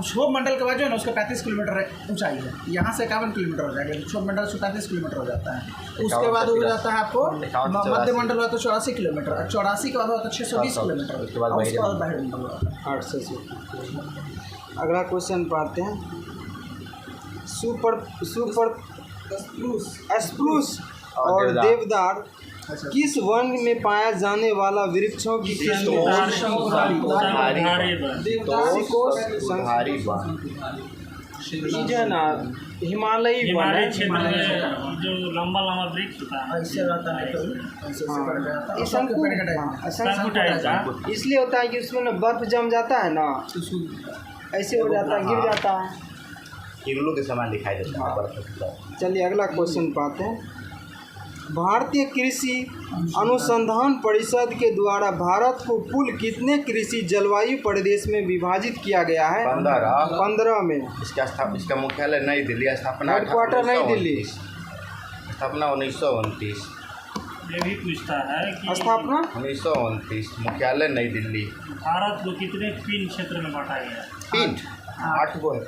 क्षोभ मंडल के बाद जो है ना उसका 35 किलोमीटर ऊंचाई है। यहाँ से 51 किलोमीटर हो जाएगा। क्षोभ मंडल से 35 किलोमीटर हो जाता है। उसके बाद हो जाता है आपको मध्य मंडल हुआ तो 84 किलोमीटर। 84 के बाद होता है 620 किलोमीटर। उसके बाद बाहरी मंडल होता है 800। अगला क्वेश्चन पाते हैं। सुपर स्प्रूस और देवदार किस वन में पाया जाने वाला वृक्षों की किस्म है? भारी वन ये जो है ना हिमालयी वन है। क्षेत्र में जो लंबा वृक्ष होता है ऐसे रहता है तो ये शंकु टाइप इसलिए होता है कि उसमें ना बर्फ जम जाता है ना, ऐसे हो जाता है, गिर जाता है, के समान दिखाई देता है। चलिए अगला क्वेश्चन पाते हैं। भारतीय कृषि अनुसंधान परिषद के द्वारा भारत को कुल कितने कृषि जलवायु प्रदेश में विभाजित किया गया है? 15 में। इसका मुख्यालय नई दिल्ली। स्थापना हेडक्वार्टर नई दिल्ली। स्थापना 1929। ये भी पूछता है कि स्थापना 1929। मुख्यालय नई दिल्ली। भारत को कितने पिन क्षेत्र में बांटा गया? पिन 8 को है।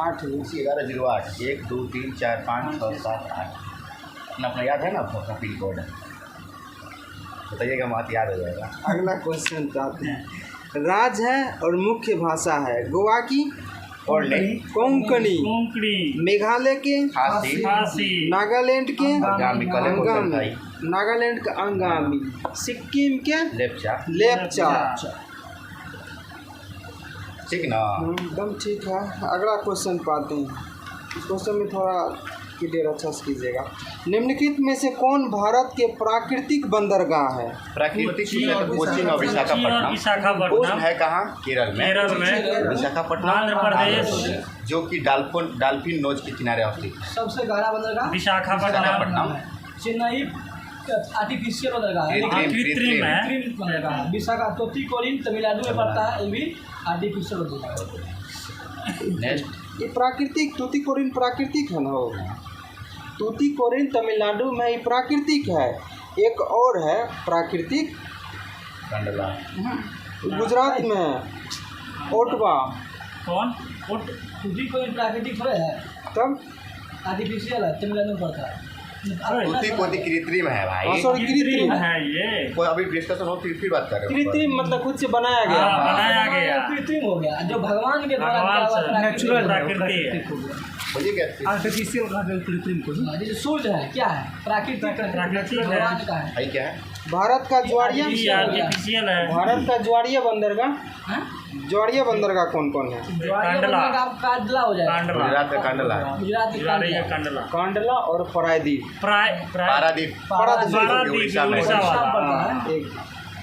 8 1108 1 2 3 4 5 6 7 8 अपना याद है ना अपना पिन कोड बताइएगा, बात याद हो जाएगा। अगला क्वेश्चन आते हैं। राज्य है और मुख्य भाषा है गोवा की कोंकणी, मेघालय के खासी, नागालैंड के अंगामी, नागालैंड का अंगामी, सिक्किम के लेप्चा। ठीक ना, एकदम ठीक है। अगला क्वेश्चन पाते हैं। इस क्वेश्चन में थोड़ा क्लियर अच्छा से कीजिएगा। निम्नलिखित में से कौन भारत के प्राकृतिक बंदरगाह है? प्राकृतिक कोचीन और विशाखापट्टनम है। कहाँ? केरल में विशाखापट्टनम, आंध्र प्रदेश, जो कि डाल्फिन नोज के किनारे स्थित है। सबसे गहरा बंदरगाह विशाखापट्टनम। चेन्नई आर्टिफिशियल बंदरगाह है, कृत्रिम है। बंदरगाह विशाखा तूतीकोरिन तमिलनाडु में पड़ता है। ये भी आर्टिफिशियल बंदरगाह है। नेक्स्ट, ये प्राकृतिक तूतीकोरिन प्राकृतिक है ना हो। तूतीकोरिन तमिलनाडु में ये प्राकृतिक है। एक और है प्राकृतिक गुजरात में है, ओटवा। कौन? तूतीकोरिन प्राकृतिक थोड़े है, तब आर्टिफिशियल है, तमिलनाडु में पड़ता है। तूतीकोरिन कृत्रिम है भाई। कृत्रिम है ये। कोई अभी डिस्कशन हो फिर बात कर रहे हो। कृत्रिम मतलब खुद से बनाया गया। बनाया गया। कृत्रिम हो हो गया, जो भगवान के द्वारा भगवान दिया हुआ से प्राकृतिक नेचुरल प्राकृतिक है। हो गया बोलिए क्या आर्टिफिशियल का कृत्रिम को हाँ, जैसे सूर्य है क्या है प्राकृतिक प्राकृतिक है। भगवान का है। भाई क्या है? भारत का ज्वारिया ये आर्टिफिशियल है। भारत का ज्वारिया बंदरगाह हाँ? ज्वारिया बंदरगाह कौन कौन है? ज्वारिया कांडला। बंदरगाह आप कांडला हो जाएगा। कांडला गुजरात का कांडला है, गुजरात में जा रही है कांडला। कांडला। कांडला और पारादीप। पारादीप पारादीप उड़ीसा में। उड़ीसा उड़ीसा वाला। पड़ता है। एक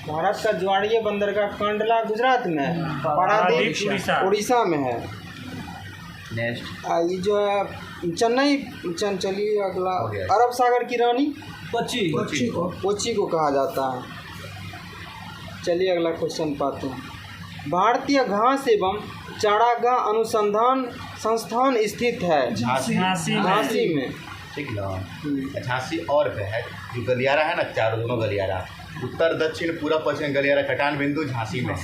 भारत का ज्वारिया बंदरगाह कांडला गुजरात में है, पारादीप पारादीप उड़ीसा। उड़ीसा में है। नेक्स्ट ये जो है चेन्नई चलिए अगला हो गया। अरब सागर की रानी कोची कोची को कोची को कहा जाता है। चलिए अगला क्वेश्चन पाते हैं। भारतीय घास एवं चारागाह अनुसंधान संस्थान स्थित है झांसी झांसी में। झांसी में। ठीक ना। झांसी और पे है जो गलियारा है ना, चारों दोनों गलियारा, उत्तर दक्षिण पूरा पश्चिम गलियारा कटान बिंदु झांसी में।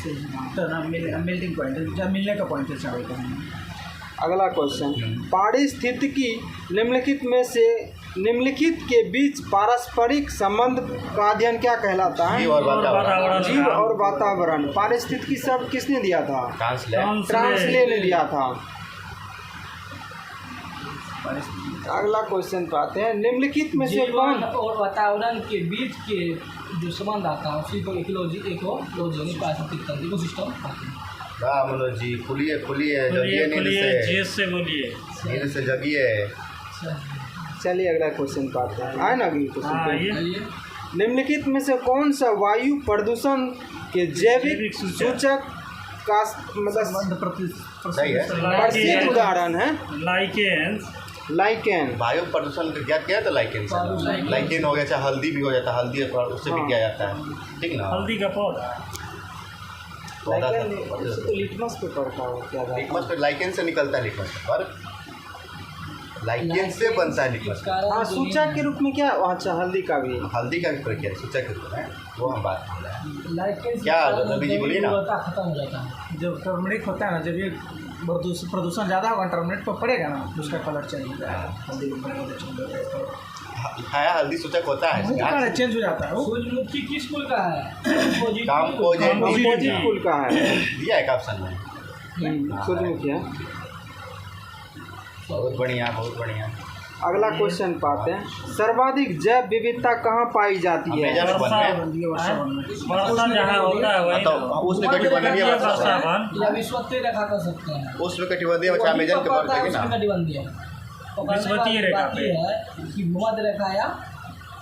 तो ना मेल्टिंग पॉइंट है, जब मिलने का पॉइंट है चावल का। अगला क्वेश्चन, पारिस्थितिकी निम्नलिखित के बीच पारस्परिक संबंध का अध्ययन क्या कहलाता है? जीव और वातावरण। जीव और वातावरण। पारिस्थितिकी शब्द किसने दिया था? ट्रांसलेट। ट्रांसले ने दिया था। अगला क्वेश्चन पाते हैं। निम्नलिखित में से जीवन कौन और वातावरण के बीच के जो संबंध आता है उसी को इकोलॉजी पारिस्थितिक तंत्र इकोसिस्टम कहते हैं। वाह मनोज जी, खुलिए खुलिए, जगिए नींद खुलिए से, जेल से बोलिए। नींद से जगिए। चलिए अगला क्वेश्चन पाते हैं। आए ना अगली हाँ क्वेश्चन। ये निम्नलिखित में से कौन सा वायु प्रदूषण के जैविक जैविक सूचक सूचक का मतलब सही है। प्रसिद्ध उदाहरण है? लाइकेंस। लाइकेन। वायु प्रदूषण का क्या किया था? लाइकेन से। लाइकेन हो गया, चाहे हल्दी भी हो जाता है, हल्दी उससे भी हाँ। किया जाता है। ठीक ना। हल्दी का पौधा। पौधा लाइकेन था। उसे तो लिटमस पेपर का हो क्या था? लिटमस पे लाइकेन से निकलता है, लिटमस पेपर लाइकेन से बनता है लिटमस पेपर। हाँ, सूचक के रूप में क्या? अच्छा, हल्दी का भी। हल्दी का भी प्रक्रिया सूचक के रूप में, वो हम बात कर रहे हैं। लाइकेन क्या रवि जी बोलिए ना। खत्म हो जाता है। जब टर्मरिक होता है ना, जब ये प्रदूषण ज़्यादा होगा टर्मरिक पर पड़ेगा ना, उसका कलर चेंज हो जाएगा। हल्दी खाया हल्दी सूचक होता है। चेंज हो जाता है वो। सूरजमुखी किस कुल का है? अपोजिट कुल का है। दिया है ऑप्शन में। सूरजमुखी है। बहुत बढ़िया, बहुत बढ़िया। अगला क्वेश्चन पाते हैं। सर्वाधिक जैव विविधता कहाँ पाई जाती है? अमेजन वन में। वर्षा जहाँ होता है वही तो उसमें कटिबंधीय वर्षा वर्षा है। वन। या विश्वत्य रेखा कर सकते हैं। उसमें कटिबंधीय वर्षा अमेजन के बढ़ते है ना। कटिबंधीय विश्वत्तीय रेखा पे। है कि मध्य रेखा या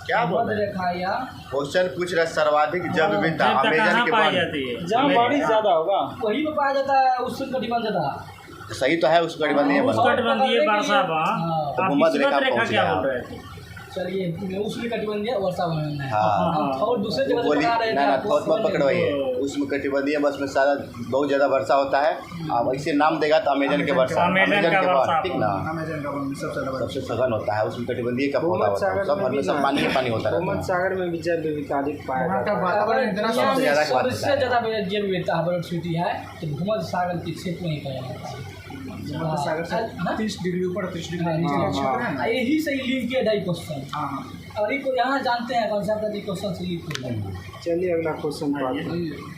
क्या बोल मध्य रहे हैं? रेखा या क्वेश्चन पूछ रहा है, सर्वाधिक जैव विविधता जब तक अमेजन कहाँ के पाई बाद। जाती है? जहाँ बारिश ज्यादा होगा। वही में पाया जाता है, उससे कटिबंधता। सही तो है, उसको कटिबंधीय उस वर्षा। कटिबंधीय वर्षा वन। हाँ। तो आप भूमध्य विश्वत रेखा रेखा पहुंच क्या गया। बोल रहे थे? चलिए उसमें कटिबंधीय वर्षा वन है। हाँ। और दूसरे जगह से बोली पकड़ा रहे ना थे ना, आपको थोड़ा मत पकड़वाइए। उसमें कटिबंधीय बस में सारा बहुत ज़्यादा वर्षा होता है। अब ऐसे नाम देगा तो अमेजन के वर्षा, अमेजन का के वर्षा। बाद। ठीक ना। अमेजन का वन सबसे ज़्यादा सबसे सघन होता है, उसमें कटिबंधीय का पौधा भूमध्य होता है, सागर सब में भी हमेशा ना- पानी ही पानी होता रहता भूमध्य है। सागर में भी जैव विविधता अधिक पाया वहाँ जाता का है। वातावरण इतना दुनिया सबसे में ज़्यादा की बात सबसे बताएं। ज़्यादा जैव विविधता वर्षविटी है तो भूमध्य सागर के क्षेत्र में ही पाया जाता है। भूमध्य सागर से हाँ। 30 डिग्री ऊपर 30 डिग्री नीचे हाँ, का क्षेत्र है ना। यही से लिंकेड है क्वेश्चन। हाँ और ये को यहाँ जानते हैं कॉन्सेप्ट यदि क्वेश्चन से लिंक हो जाए। चलिए अगला क्वेश्चन पाते हैं।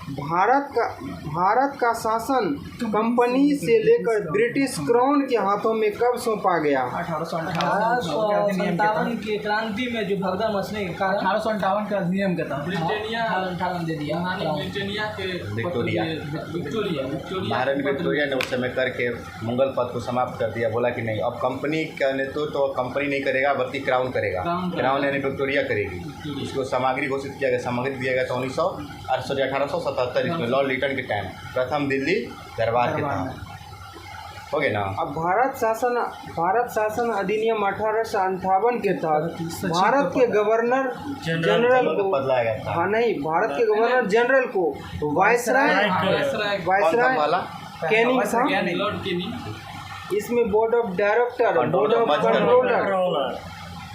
भारत का शासन कंपनी से लेकर ब्रिटिश क्राउन के हाथों में कब सौंपा गया? 1857 के क्रांति में जो भगदड़ मचने के कारण 1858 का अधिनियम के तहत ब्रिटानिया दे दिया। विक्टोरिया महारानी विक्टोरिया ने उस समय करके मुगल पद को समाप्त कर दिया। बोला कि नहीं, अब कंपनी का नेतृत्व तो कंपनी नहीं करेगा बल्कि क्राउन करेगा। क्राउन यानी विक्टोरिया करेगी। उसको सामग्री घोषित किया गया, सामग्री दिया गया था 1877 इसमें लॉर्ड लिटन के टाइम, प्रथम दिल्ली दरबार के तहत। हो गया ना। अब भारत शासन अधिनियम 1858 के तहत भारत के गवर्नर जनरल को बदलाया गया था। हाँ नहीं, भारत के गवर्नर जनरल को वायसराय कौन सा वाला? कैनिंग था। इसमें board of director, board of controller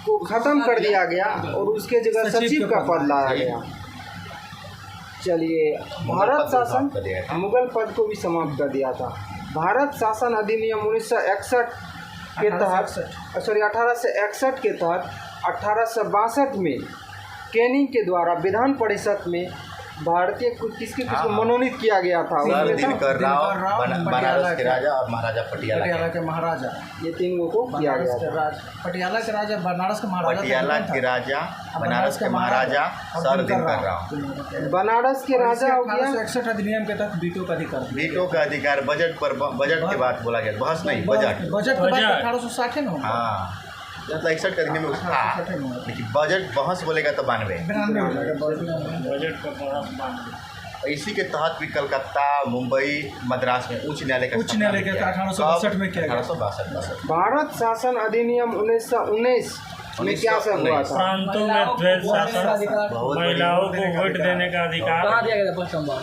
को खत्म कर दिया गया और उसके जगह सचिव का पद लाया गया। चलिए, भारत शासन मुगल पद को भी समाप्त कर दिया था। भारत शासन अधिनियम 1961 के तहत 1861 के तहत 1862 में कैनिंग के द्वारा विधान परिषद में भारतीय किसके किसको मनोनीत किया गया था? सर उसमें था दिनकर राव, राव, बनारस के राजा और महाराजा पटियाला पटियाला के के महाराजा, ये तीनों को किया बनारस गया के था। पटियाला के राजा, बनारस के महाराजा, पटियाला के राजा, बनारस के महाराजा सर दिनकर राव। बनारस के राजा हो गया। 1861 अधिनियम के तहत वीटो का अधिकार, वीटो का अधिकार, बजट पर, बजट की बात बोला गया, बहस नहीं, बजट। बजट के बाद 1860 है ना, हाँ, मतलब 61 का अधिनियम में उसका, लेकिन बजट बहस बोलेगा तो 92। 92 हो जाएगा बजट का बहस बांध इसी के तहत भी कलकत्ता, मुंबई, मद्रास में उच्च न्यायालय का उच्च न्यायालय के 1862 में किया गया। 1862। भारत शासन अधिनियम 1919 में क्या सब हुआ था? प्रांतों में द्वैध शासन, बहुत महिलाओं को वोट देने का अधिकार, कहाँ दिया गया था फर्स्ट नंबर?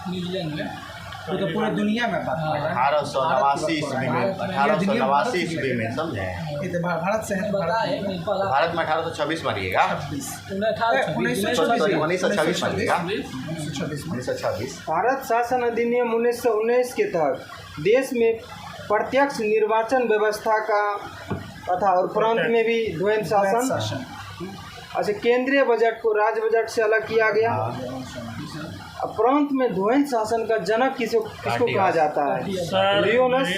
न्यूजीलैंड में। वो तो पूरे दुनिया में बात है। 1889 ईस्वी में, 1889 ईस्वी में, समझे? ये तो भारत से है, पता है भारत में 1826 मानिएगा, 1926 मानिएगा, 1926। भारत शासन अधिनियम 1919 के तहत देश में प्रत्यक्ष निर्वाचन व्यवस्था का तथा और प्रांत में भी द्वैध शासन। अच्छा, केंद्रीय बजट को राज्य बजट से अलग किया गया। अब प्रांत में द्वैध शासन का जनक किसको कहा जाता है? लियोनस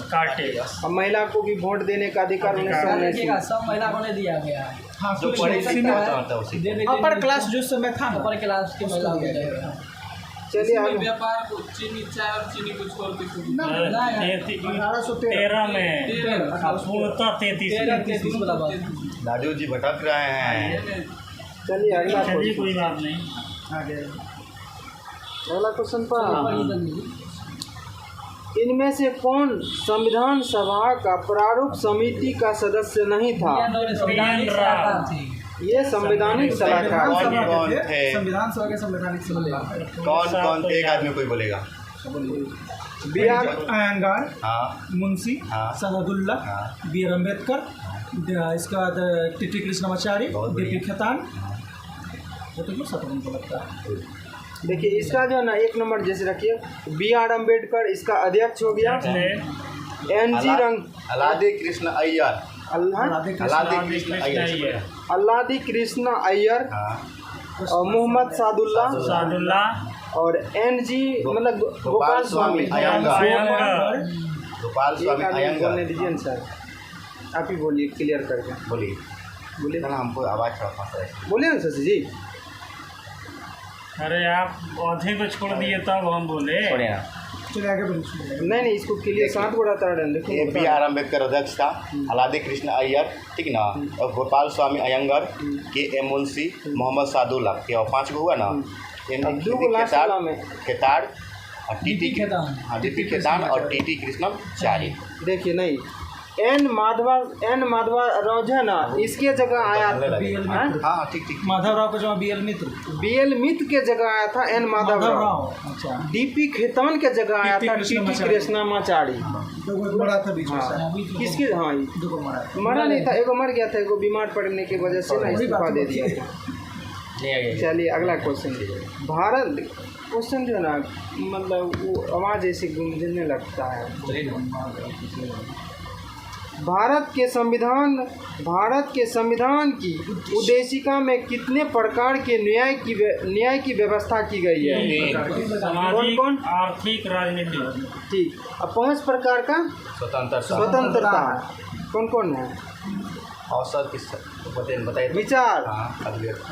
कार्टियस। अब महिला को भी वोट देने का अधिकार 1919 सब महिला को नहीं दिया गया है। हाँ, जो कुछ पढ़ी उसी लिखी में होता होता उसी को। दे दे अपर क्लास जो समय था, अपर क्लास के महिला को दिया गया। चलिए आगे। व्यापार को चीनी, चाय और चीनी को छोड़ के शुरू 13 में पूर्णतः 33 वाला बात। लाडू जी भटक रहे हैं। चलिए अगला चलिए क्वेश्चन। कोई बात नहीं। आगे अगला क्वेश्चन पर इनमें से कौन संविधान सभा का प्रारूप समिति का सदस्य नहीं था? ये संवैधानिक सलाहकार। कौन थे? संविधान सभा के संवैधानिक सलाहकार कौन थे? एक आदमी कोई बोलेगा। बी आर अयंगार, हाँ, मुंशी, हाँ, सदादुल्ला, हाँ। बी आर अम्बेडकर, इसका बाद टी.टी. कृष्णाचार्य, बहुत डी.पी. बढ़िया। खेतान। वो तो क्यों सब हमको लगता है। देखिए इसका जो है ना एक नंबर जैसे रखिए, बी आर अम्बेडकर इसका अध्यक्ष हो गया। एन जी रंग, अलादी कृष्ण अय्यर, राधे कृष्ण, अलादी कृष्ण अय्यर, अल्लादी कृष्ण अय्यर हाँ, और मोहम्मद सादुल्ला और एन जी मतलब गोपाल स्वामी अयंगार, गोपाल स्वामी एक आदमी बोलने अयंगार। दीजिए ना सर, आप ही बोलिए क्लियर करके। बोलिए, बोलिए ना हमको आवाज़ थोड़ा फंस रहा है। बोलिए ना शशि जी। अरे आप आधे को छोड़ दिए तब हम बोले। छोड़िए ना। चलिए आगे बढ़िए। नहीं इसको क्लियर साथ बड़ा ताड़न ये बी आर अम्बेडकर अध्यक्ष था, अलादी कृष्ण अय्यर, ठीक ना, और गोपाल स्वामी अयंगार, के एम मुंशी, मोहम्मद सादुल्ला, के और 5 हुआ ना। खेताड़ और टी.टी. खेतान और टी.टी. कृष्णाचार्य। देखिए नहीं एन माधवा राव जो है ना इसके जगह आया था। हाँ, ठीक। माधव राव का जो बी.एल. मित्र, बी.एल. मित्र के जगह आया था एन माधव राव। अच्छा, डी.पी. खेतान के जगह आया था टी.टी. कृष्णाचार्य। तो वो बड़ा था बीच में से। हाँ किसके, हाँ दो मरा था। मरा नहीं था, एगो मर गया था, एगो बीमार पड़ने की वजह से ना इस्तीफा दे दिया था। चलिए अगला क्वेश्चन। भारत क्वेश्चन जो है ना मतलब वो आवाज़ ऐसे गूंजने लगता है। भारत के संविधान की उद्देशिका में कितने प्रकार के न्याय की व्यवस्था की गई है? सामाजिक, आर्थिक, राजनीतिक। ठीक, अब 5 प्रकार का स्वतंत्रता कौन कौन है? अवसर किस बताइए।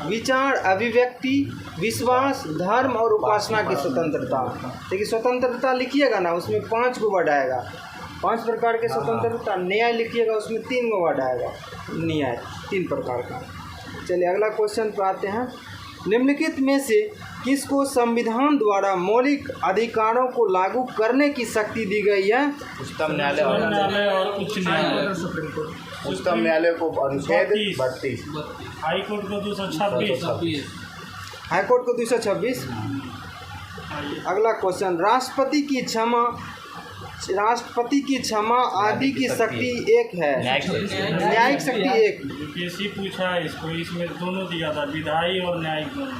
विचार, अभिव्यक्ति, विश्वास, धर्म और उपासना की स्वतंत्रता। देखिए स्वतंत्रता लिखिएगा ना उसमें 5 गो वर्ड आएगा। 5 प्रकार के स्वतंत्रता। न्याय लिखिएगा उसमें 3 गो वर्ड आएगा। न्याय 3 प्रकार का। चलिए अगला क्वेश्चन पर आते हैं। निम्नलिखित में से किसको संविधान द्वारा मौलिक अधिकारों को लागू करने की शक्ति दी गई है? उच्चतम न्यायालय और उच्च न्यायालय। उच्चतम न्यायालय को अनुच्छेद 32, हाई कोर्ट को 226, हाई कोर्ट को 226। अगला क्वेश्चन। राष्ट्रपति की क्षमा आदि की शक्ति एक है, न्यायिक शक्ति एक। यूपीएससी पूछा इसको, इसमें दोनों दिया था, विधायी और न्यायिक दोनों।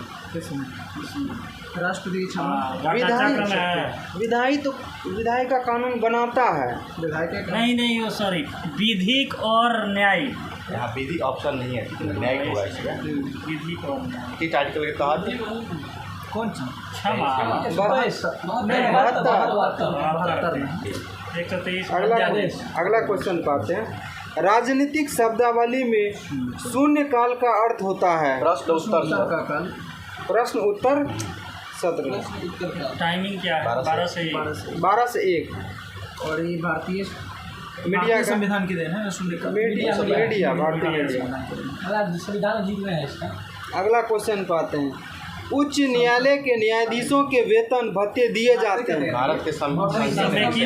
राष्ट्रपति की क्षमा, विधायी का कानून बनाता है। विधायक नहीं वो सॉरी, विधिक और न्यायिक यहाँ विधि ऑप्शन नहीं है, न्यायिक होगा इसमें। विधि कौन है? किस आर्टिकल के तहत? कौन सा क्षमा 72 में 123 अगला क्वेश्चन पाते हैं। राजनीतिक शब्दावली में शून्य काल का अर्थ होता है। प्रश्न उत्तर का काल प्रश्न उत्तर सत्र टाइमिंग क्या है? 12 से 1। 12 से 1। और ये भारतीय मीडिया का संविधान की देन है शून्य काल। मीडिया भारतीय मीडिया। संविधान जीत में है इसका। अगला क्वेश्चन पाते हैं। उच्च न्यायालय के न्यायाधीशों के वेतन भत्ते दिए जाते हैं। भारत के समय की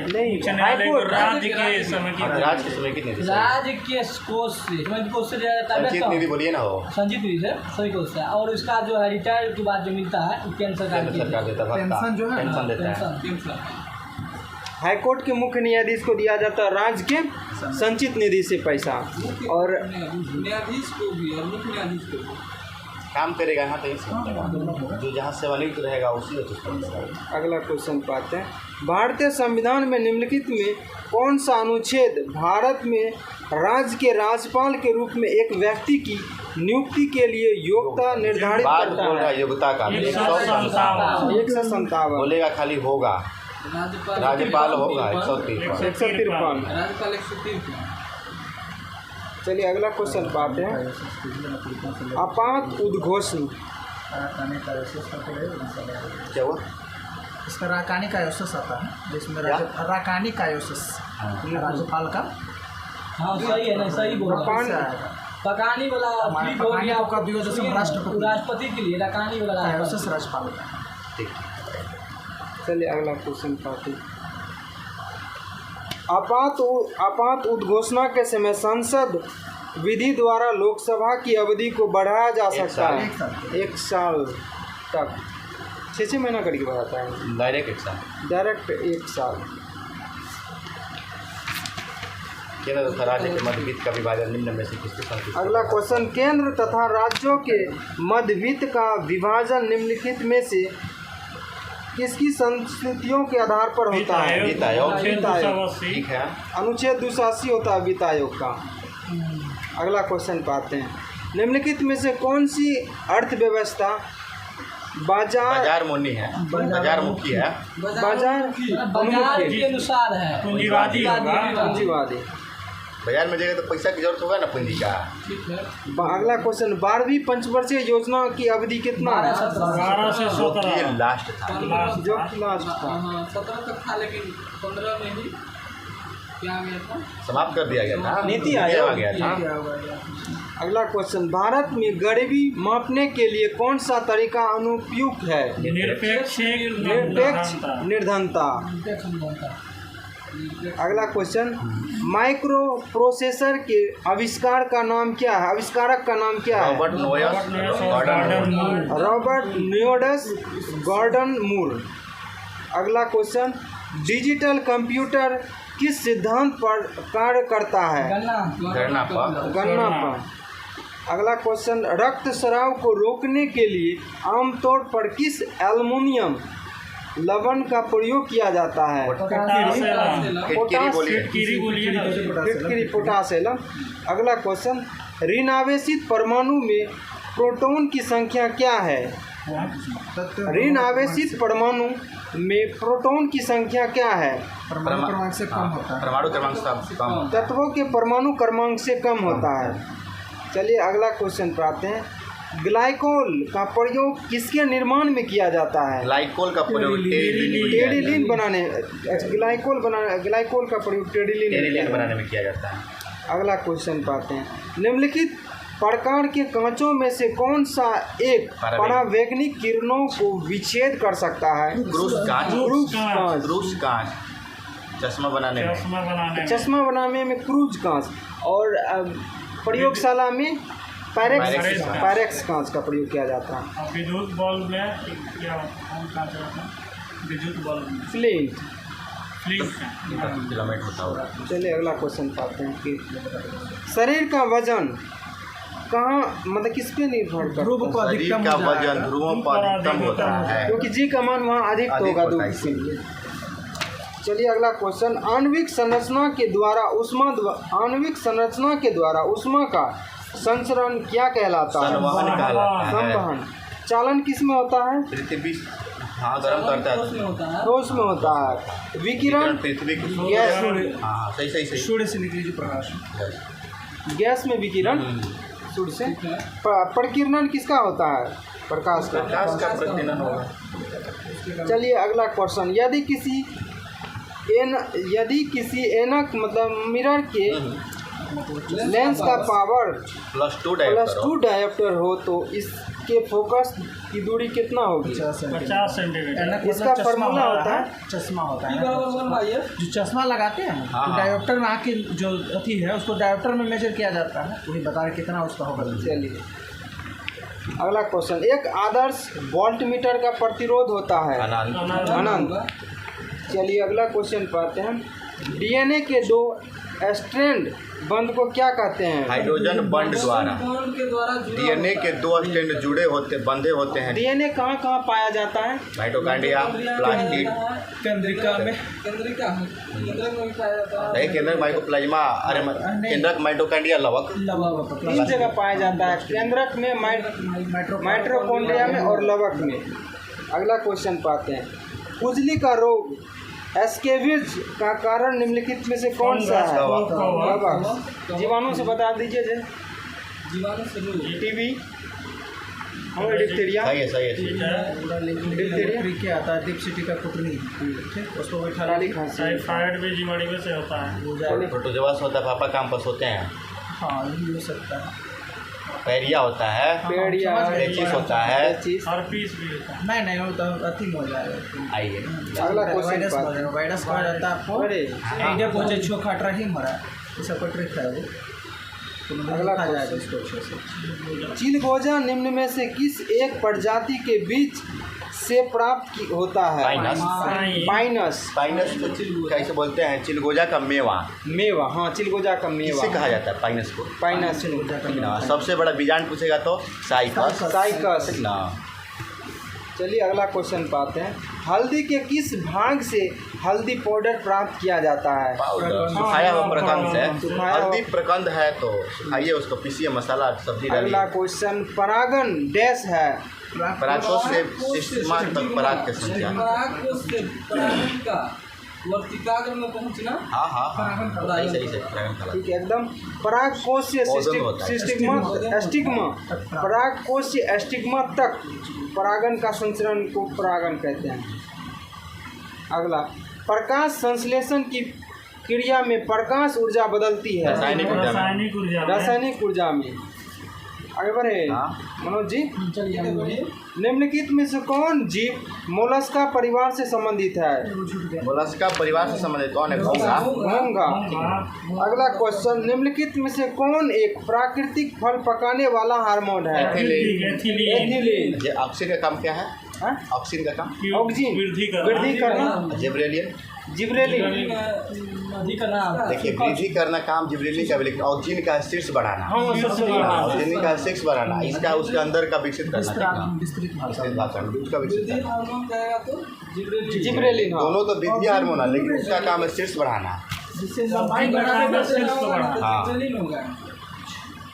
नहीं, उच्च न्यायालय को राज्य के समय की राज्य के समय की निधि, राज्य के कोष से कोष से दिया जाता है। संचित निधि बोलिए ना, हो संचित निधि से सभी कोष से। और इसका जो है रिटायर के बाद जो मिलता है केंद्र सरकार की सरकार देता है, पेंशन जो है पेंशन देता है। पेंशन। हाईकोर्ट के मुख्य न्यायाधीश को दिया जाता है राज्य के संचित निधि से पैसा। और न्यायाधीश को भी और मुख्य न्यायाधीश को भी। काम करेगा यहाँ तो जो जहाँ सेवानिवृत्त रहेगा उसी अगला क्वेश्चन पाते हैं। भारतीय संविधान में निम्नलिखित में कौन सा अनुच्छेद भारत में राज्य के राज्यपाल के रूप में एक व्यक्ति की नियुक्ति के लिए योग्यता निर्धारित करता है? योग्यता का 157 बोलेगा, खाली होगा राज्यपाल होगा 153। राज्यपाल 130। चलिए अगला क्वेश्चन पाते हैं। आपात उद्घोषण क्या हुआ? इसका राकानी कायोसिस आता है, जिसमें राकानी कायोसिस राज्यपाल का। हाँ सही है ना, सही बोल रहा है। पकानी वाला फ्लिप हो गया का राष्ट्रपति के लिए रकानी वाला कायोसिस राज्यपाल का। चलिए अगला क्वेश्चन पाते हैं। आपात उद्घोषणा के समय संसद विधि द्वारा लोकसभा की अवधि को बढ़ाया जा सकता है 1 साल तक। 6 महीना करके बढ़ाता है डायरेक्ट 1 साल। केंद्र तथा राज्य के मध्य वित्त का विभाजन निम्न में से किसके साथ? अगला क्वेश्चन। केंद्र तथा राज्यों के मध्य वित्त का विभाजन निम्नलिखित में से किसकी संस्कृतियों के आधार पर होता है? वित्त आयोग। ठीक है, अनुच्छेद 280 होता है वित्त आयोग का। अगला क्वेश्चन पाते हैं। निम्नलिखित में से कौन सी अर्थव्यवस्था बाजार मुखी है? बाजार के अनुसार है, पूंजीवादी होगा। पूंजीवादी। बाजार में जाएगा तो पैसा की जरूरत होगा ना, पूंजी का। अगला क्वेश्चन। 12वीं पंचवर्षीय योजना की अवधि कितना है? 12 से 17। ये लास्ट था, जो लास्ट था। 17 तक था, लेकिन 15 में ही क्या आ गया था, समाप्त कर दिया गया था, नीति आ आयोग गया था। अगला क्वेश्चन। भारत में गरीबी मापने के लिए कौन सा तरीका अनुपयुक्त है? निरपेक्ष निर्धनता। अगला क्वेश्चन। माइक्रो प्रोसेसर के आविष्कारक का नाम क्या है? Robert Noyce Gordon Moore. अगला क्वेश्चन। डिजिटल कंप्यूटर किस सिद्धांत पर कार्य करता है? गणना पर। अगला क्वेश्चन। रक्तस्राव को रोकने के लिए आमतौर पर किस एल्युमिनियम लवण का प्रयोग किया जाता है? पोटासियम। अगला क्वेश्चन। ऋण आवेशित परमाणु में प्रोटॉन की संख्या क्या है? ऋण आवेशित परमाणु में प्रोटॉन की संख्या क्या है? परमाणु क्रमांक से कम होता है। परमाणु क्रमांक से कम। तत्वों के परमाणु क्रमांक से कम होता है। चलिए अगला क्वेश्चन पाते हैं। ग्लाइकोल का प्रयोग किसके निर्माण में किया जाता है? ग्लाइकोल का प्रयोग टेडिलिन बनाने। ग्लाइकोल का प्रयोग टेडिलिन बनाने में किया जाता है। अगला क्वेश्चन पाते हैं। निम्नलिखित प्रकार के कांचों में से कौन सा एक परावैज्ञानिक किरणों को विच्छेद कर सकता है? क्रूस कांच। चश्मा बनाने में क्रूज कांच। और प्रयोगशाला में पायरेक्स कांच का प्रयोग किया जाता है। विद्युत बल्ब में क्या कौन कांच रहता है? विद्युत बल्ब में फ्लिंट फिलामेंट होता होगा। चलिए अगला क्वेश्चन पाते हैं कि शरीर का वजन कहाँ किस पे निर्भर करता है? ध्रुव को अधिकतम का वजन ध्रुवों पर अधिकतम होता है, क्योंकि जी का मान वहाँ अधिक होगा। चलिए अगला क्वेश्चन, आणविक संरचना के द्वारा ऊष्मा का संचरण क्या कहलाता है? संवहन कहलाता है। संवहन। चालन किस में होता है? पृथ्वी हाँ गर्म करता है उसमें होता है ठोस में होता है। विकिरण पृथ्वी की गैस, हाँ सही सूर्य से निकली जो प्रकाश गैस में विकिरण सूर्य से। प्रकीर्णन किसका होता है? प्रकाश का। प्रकाश का प्रकीर्णन होगा। चलिए अगला क्वेश्चन, यदि किसी ऐनक मतलब मिरर के लेंस का पावर +2 डायोप्टर हो तो इसके फोकस की दूरी कितना होगी? 50 सेंटीमीटर। इसका फॉर्मूला होता है चश्मा होता P है बराबर 1 भाई है जो चश्मा लगाते हैं ना, हाँ, तो हाँ। डायोप्टर में आके जो अथी है उसको डायोप्टर में मेजर किया जाता है, वही बता रहे कितना उसका होगा। चलिए अगला क्वेश्चन, एक आदर्श वोल्टमीटर का प्रतिरोध होता है अनंत। अनंत। चलिए अगला क्वेश्चन पाते हैं, डीएनए के 2 स्ट्रैंड बंध को क्या कहते हैं? हाइड्रोजन बंड द्वारा बॉन्ड के द्वारा जुड़ा डीएनए के 2 स्ट्रैंड बंधे होते हैं। डीएनए कहाँ कहाँ पाया जाता है? माइटोकॉन्ड्रिया, प्लास्टिड, केंद्रिका में केंद्रिका है केंद्रक में भी पाया जाता है नहीं केंद्रक माइकोप्लाज्मा, अरे केंद्रक माइटोकॉन्ड्रिया लवक। तीन जगह पाया जाता है, केंद्रक में, माइटोकॉन्ड्रिया में और लवक में। अगला क्वेश्चन पाते हैं, खुजली का रोग स्केविज का कारण निम्नलिखित में से कौन सा है? वबा। जीवाणु से बता दीजिए जे। जीवाणु से रोग टीबी और डिप्थीरिया। सही है ठीक है। डिप्थीरिया क्या आता है? डिप्सिटी का कुटनी, ठीक, उसको बैठा खाली खांसी। टाइफाइड भी जीवाणु से होता है। प्रोटोजोआ होता है, पापा काम्पस होते हैं, हाँ ये हो सकता है। पैरिया होता है, पेड़िया पेचिस होता है। पेचिस। हर्पीस भी होता है। नहीं वो तो अथी में हो जाएगा। आइए अगला क्वेश्चन वायरस हो पाते जाएगा, वायरस कहा जाता है आपको। अरे इंडिया पहुंचे छोखाट रही मरा, ये सब का ट्रिक है वो। तो मतलब अगला लिखा जाएगा क्वेश्चन। इसको अच्छे से। चिलगोजा निम्न में से किस एक प्रजाति के बीच से प्राप्त होता है? पाइनस। पाइनस। पाइनस को कैसे बोलते हैं? चिलगोजा का मेवा, मेवा। हाँ चिलगोजा का मेवा इसे कहा जाता है पाइनस को। पाइनस। ठीक ना? सबसे बड़ा बीजांड पूछेगा तो साइकस। साइकस। ठीक ना? चलिए अगला क्वेश्चन पाते हैं, हल्दी के किस भाग से हल्दी पाउडर प्राप्त किया जाता है? पाउडर सुखाया हुआ प्रकंद से। सुखाया हुआ- हल्दी प्रकंद है तो सुखाइए उसको, पीसिए, मसाला सब्जी अगला डालिए। क्वेश्चन, परागन डैश है? परागकोश से सिस्टमा तक पराग के संख्या। पराग कोश से परागन का वर्तिकाग्र में पहुंचना हाँ हाँ हाँ सही परागन कहलाता ठीक है एकदम। पराग कोश से पौधन होता है। स्टिग्मा पराग कोश से स्टिग्मा तक परागन का संचरण को परागन कहते हैं। अगला, प्रकाश संश्लेषण की क्रिया में प्रकाश ऊर्जा बदलती है रासायनिक ऊर्जा में। रासायनिक ऊर्जा में। रासायनिक ऊर्जा में। आगे बढ़े हाँ। मनोज जी। चलिए आगे बढ़िए। निम्नलिखित में से कौन जीव मोलस्का परिवार से संबंधित है? मोलस्का परिवार से संबंधित कौन है? घोंघा। घोंघा। अगला क्वेश्चन, निम्नलिखित में से कौन एक प्राकृतिक फल पकाने वाला हार्मोन है? एथिलीन। एथिलीन। ये ऑक्सीजन का काम क्या है? हाँ? ऑक्सीजन का काम ऑक्सीजन वृद्धि करना। जिब्रेलियन। जिब्रेलिन। अधिक नाम देखिए वृद्धि करना काम जिब्रेलिन का भी, लेकिन ऑक्सीजन का शीर्ष बढ़ाना। ऑक्सीजन का शीर्ष बढ़ाना, इसका उसके अंदर का विकसित करना। ठीक ना? विस्तृत भाषा। विकसित भाषा में उसका विकसित वृद्धि करना। हार्मोन कहेगा तो जिब्रेलिन जिब्रेलिन। हाँ। दोनों तो वृद्धि हार्मोन है, लेकिन उसका काम है शीर्ष बढ़ाना। जिससे लंबाई बढ़ाने का हाँ। जिब्रेलिन होगा।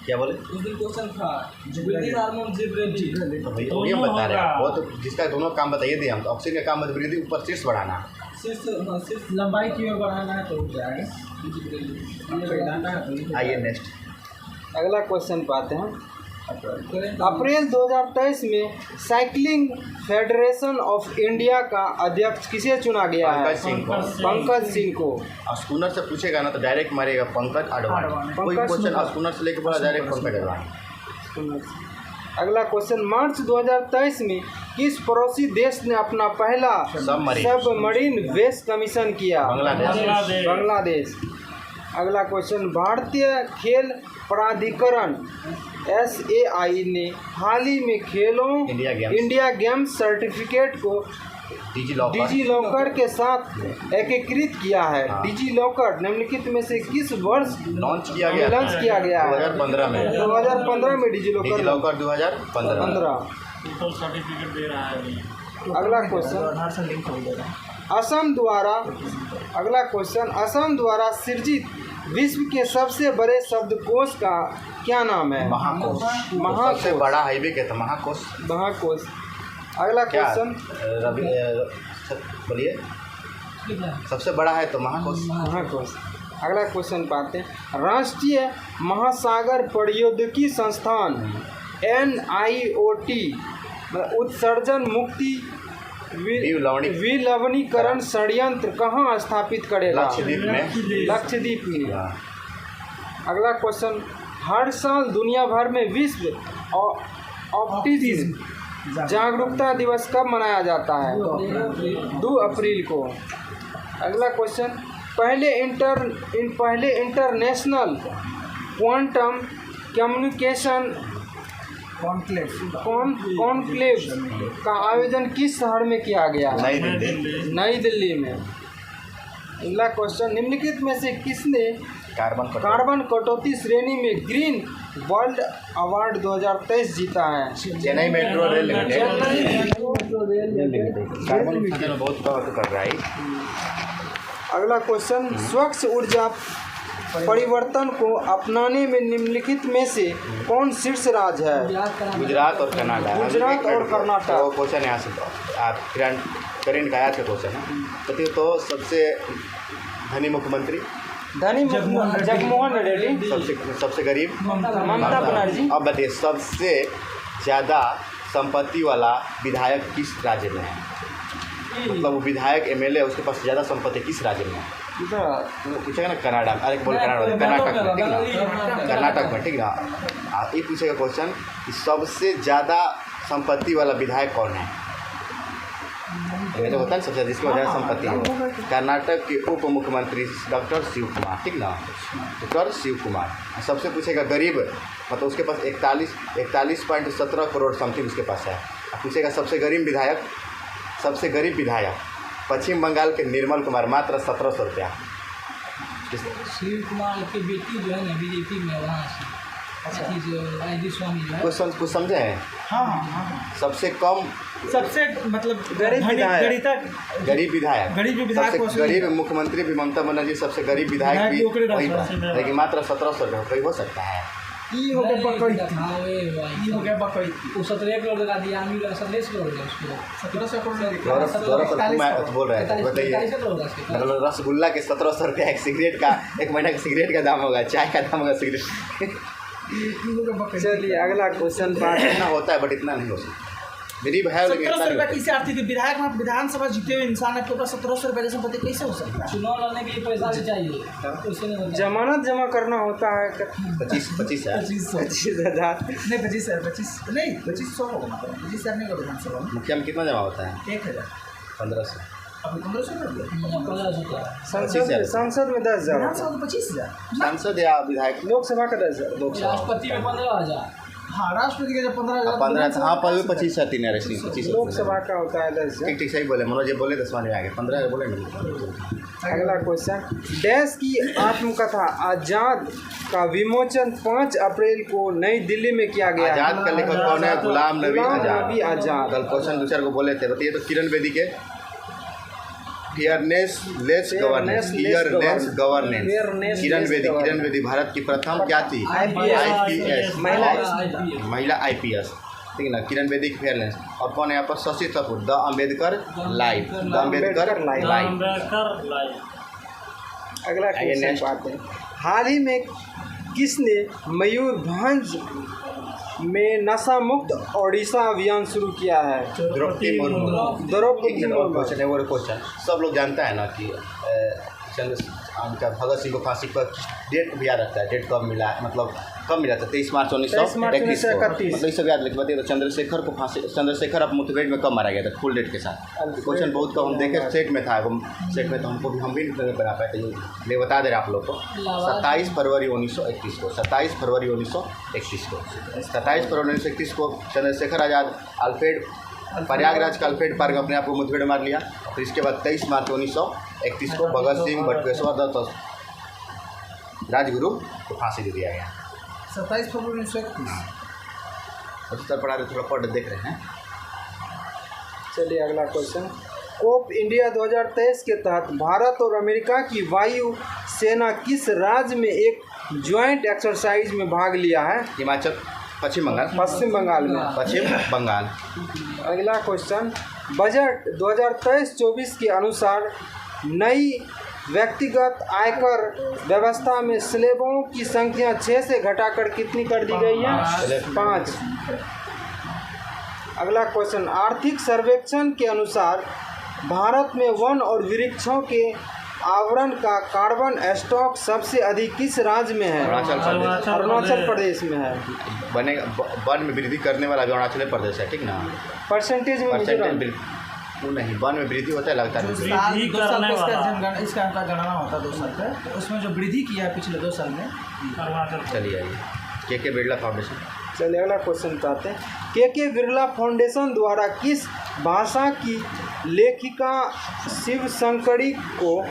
क्या बोले? उस दिन क्वेश्चन था वृद्धि हार्मोन जिब्रेलिन। तो भैया वही हम बता रहे हैं, वो तो जिसका दोनों काम बताइए दिए हम। तो ऑक्सीजन का काम है वृद्धि, ऊपर शीर्ष बढ़ाना। सिर्फ लंबाई की ओर बढ़ाना है तो हो जाएगा। जिब्रेलिन। आइए नेक्स्ट। अगला क्वेश्चन पाते हैं, अप्रैल 2023 में साइकिलिंग फेडरेशन ऑफ इंडिया का अध्यक्ष किसे चुना गया है? पंकज सिंह को। पंकज सिंह को। और स्कूनर से पूछेगा ना तो डायरेक्ट मारेगा पंकज अडवाणी। कोई क्वेश्चन स्कूनर से लेके बोला डायरेक्ट पंकज अडवाणी। अगला क्वेश्चन, मार्च 2023 में किस पड़ोसी देश ने अपना पहला सबमरीन वेस कमीशन किया? बांग्लादेश। बांग्लादेश। अगला क्वेश्चन, भारतीय खेल प्राधिकरण SAI ने हाल ही में खेलों इंडिया गेम्स सर्टिफिकेट को डिजी लॉकर के साथ एकीकृत किया है। डिजी लॉकर निम्नलिखित में से किस वर्ष लॉन्च किया गया? 2015 में। 2015 में डिजी लॉकर लॉकर 2015। सर्टिफिकेट दे रहा है। अगला क्वेश्चन, आधार से लिंक हो जाएगा। असम द्वारा, अगला क्वेश्चन, असम द्वारा सृजित विश्व के सबसे बड़े शब्दकोश का क्या नाम है? महाकोश। महाकोश। सबसे बड़ा हाईवे क्या था? महाकोश। महाकोश। अगला क्या क्वेश्चन, रवि बोलिए। सबसे बड़ा है तो महाकोश। महाकोश। अगला क्वेश्चन पाते हैं, राष्ट्रीय महासागर प्रौद्योगिकी संस्थान NIOT उत्सर्जन मुक्ति विलवणीकरण संयंत्र कहाँ स्थापित करेगा? लक्षद्वीप में। लक्षद्वीप में। अगला क्वेश्चन, हर साल दुनिया भर में विश्व ऑटिज्म जागरूकता दिवस कब मनाया जाता है? 2 अप्रैल को। अगला क्वेश्चन, पहले इंटरनेशनल क्वांटम कम्युनिकेशन कॉन्क्लेव का आयोजन किस शहर में किया गया? नई दिल्ली में। अगला क्वेश्चन, निम्नलिखित में से किसने कार्बन कटौती श्रेणी में ग्रीन वर्ल्ड अवार्ड 2023 जीता है? Chennai metro rail limited. Carbon उत्सर्जन में बहुत कम कर रहा है। अगला क्वेश्चन, स्वच्छ ऊर्जा परिवर्तन को अपनाने में निम्नलिखित में से कौन शीर्ष राज्य है? गुजरात और कर्नाटक। गुजरात और कर्नाटक। तो क्वेश्चन यहाँ से आप करंट आया था क्वेश्चन है, बताइए तो सबसे धनी मुख्यमंत्री? धनी जगनमोहन रेड्डी। सबसे गरीब? ममता बनर्जी। अब बताइए सबसे ज़्यादा संपत्ति वाला विधायक किस राज्य में है? मतलब वो विधायक MLA उसके पास ज़्यादा संपत्ति किस राज्य में है? पूछेगा ना कर्नाटक। अरे बोल कर्नाटक में, ठीक ना? कर्नाटक में, ठीक ना? ये पूछेगा क्वेश्चन कि सबसे ज़्यादा संपत्ति वाला विधायक कौन है? तो होता है सबसे ज़्यादा जिसकी वजह संपत्ति है। कर्नाटक के उप मुख्यमंत्री डॉक्टर शिव कुमार, ठीक ना? डॉक्टर शिव कुमार। सबसे पूछेगा गरीब, मतलब उसके पास 41.17 करोड़ समथिंग उसके पास है। पूछेगा सबसे गरीब विधायक पश्चिम बंगाल के निर्मल कुमार, मात्र 1700 रुपया। शिव कुमार की बेटी जो है ना BJP में, वहाँ से ID स्वामी जो है। क्वेश्चन कुछ समझे हैं? हाँ। सबसे कम, सबसे मतलब गरीब विधायक। गरीब विधायक सबसे गरीब मुख्यमंत्री भी ममता बनर्जी सबसे गरीब विधायक भी वही, लेकिन मात्र 1700 रुपये कोई हो सकता है। ये हो गया बकरी। ये हो गया बकरी। वो 17 करोड़ लगा दिया, आमी 17 करोड़ लगा उसको। 17 करोड़ बोल रहे थे, बताइए। मतलब रसगुल्ला के 1700 रुपया एक महीना का सिगरेट का दाम होगा, चाय का दाम होगा सिगरेट। चलिए अगला क्वेश्चन इतना होता है बट इतना नहीं हो सकता। गरीब है लेकिन 1700 रुपये किसे आती थी? विधायक में विधानसभा जीते हुए इंसान है, तो 1700 रुपये की संपत्ति कैसे हो सकता है? चुनाव लड़ने के लिए पैसा भी चाहिए। जमानत जमा करना होता है 25,000 25,000 नहीं 25,000 होगा, 25,000 नहीं होगा विधानसभा में। मुखिया में कितना जमा होता है? 1,000। 1500। अभी 1500 संसद में 10,000, विधानसभा में 25,000। सांसद या विधायक? लोकसभा का 10,000, राष्ट्रपति में 15,000। हाँ, राष्ट्रपति का जब 15,000 हाँ, पहले 25 3 है 25। लोकसभा का होता है 10,000। ठीक सही बोले मनोज, बोले 10 में आ गए, 15 बोले नहीं। अगला क्वेश्चन, देश की आत्मकथा आजाद का विमोचन 5 अप्रैल को नई दिल्ली में किया गया। आजाद का लेखक कौन है? गुलाम नबी आजाद। कल क्वेश्चन 2-4 को बोले थे, बताइए तो किरण बेदी के फियरनेस गवर्नेंस। किरण बेदी भारत की प्रथम क्या थी? IPS, महिला IPS, ठीक है ना? किरण बेदी की फेयरनेस। और कौन है यहाँ पर? Shashi Kapoor, the Ambedkar life. अगला क्वेश्चन पाते हैं, हाल ही में किसने मयूरभंज में नशा मुक्त ओडिशा अभियान शुरू किया है? द्रौपदी मुर्मू। क्वेश्चन सब लोग जानता है ना कि भगत सिंह को फांसी पर डेट भी याद रखता है। डेट कब मिला, मतलब कब मिला था? 23 मार्च 1931 को। मतलब ये सब याद रखिए। बताइए तो चंद्रशेखर अब मुठभेड़ में कब मारा गया था? फुल डेट के साथ। क्वेश्चन बहुत कम हम देखे, सेट में था, सेट में तो हमको भी हम भी नहीं बना पाए थे। मैं बता दे रहे आप लोग को, 27 फरवरी 1931 को 27 फरवरी 1931 को चंद्रशेखर आज़ाद प्रयागराज का अल्फ्रेड पार्क अपने आप को मुठभेड़ मार लिया। फिर इसके बाद 23 मार्च 1931 को भगत सिंह, बटुकेश्वर दत्त, राजगुरु को फांसी दे दिया गया। 27 फरवरी 1931। पढ़ा रहे, थोड़ा पढ़ देख रहे हैं। चलिए अगला क्वेश्चन, कोप इंडिया 2023 के तहत भारत और अमेरिका की वायु सेना किस राज्य में एक ज्वाइंट एक्सरसाइज में भाग लिया है? हिमाचल, पश्चिम बंगाल। पश्चिम बंगाल में। पश्चिम बंगाल। अगला क्वेश्चन, बजट 2023-24 के अनुसार नई व्यक्तिगत आयकर व्यवस्था में स्लैबों की संख्या 6 से घटाकर कितनी कर दी गई है? 5। अगला क्वेश्चन, आर्थिक सर्वेक्षण के अनुसार भारत में वन और वृक्षों के आवरण का कार्बन स्टॉक सबसे अधिक किस राज्य में है? अरुणाचल प्रदेश में है। बनेगा वन में वृद्धि करने वाला भी अरुणाचल प्रदेश है, ठीक ना? परसेंटेज में परसेंटेज वो नहीं, वन में वृद्धि होता है लगता है। 2 साल पे इसका गणना होता है 2 साल पे, तो उसमें जो वृद्धि किया है पिछले 2 साल में। चलिए आइए, के बिरला फाउंडेशन। चलिए अगला क्वेश्चन चाहते हैं, के बिरला फाउंडेशन द्वारा किस भाषा की लेखिका शिव शंकरी को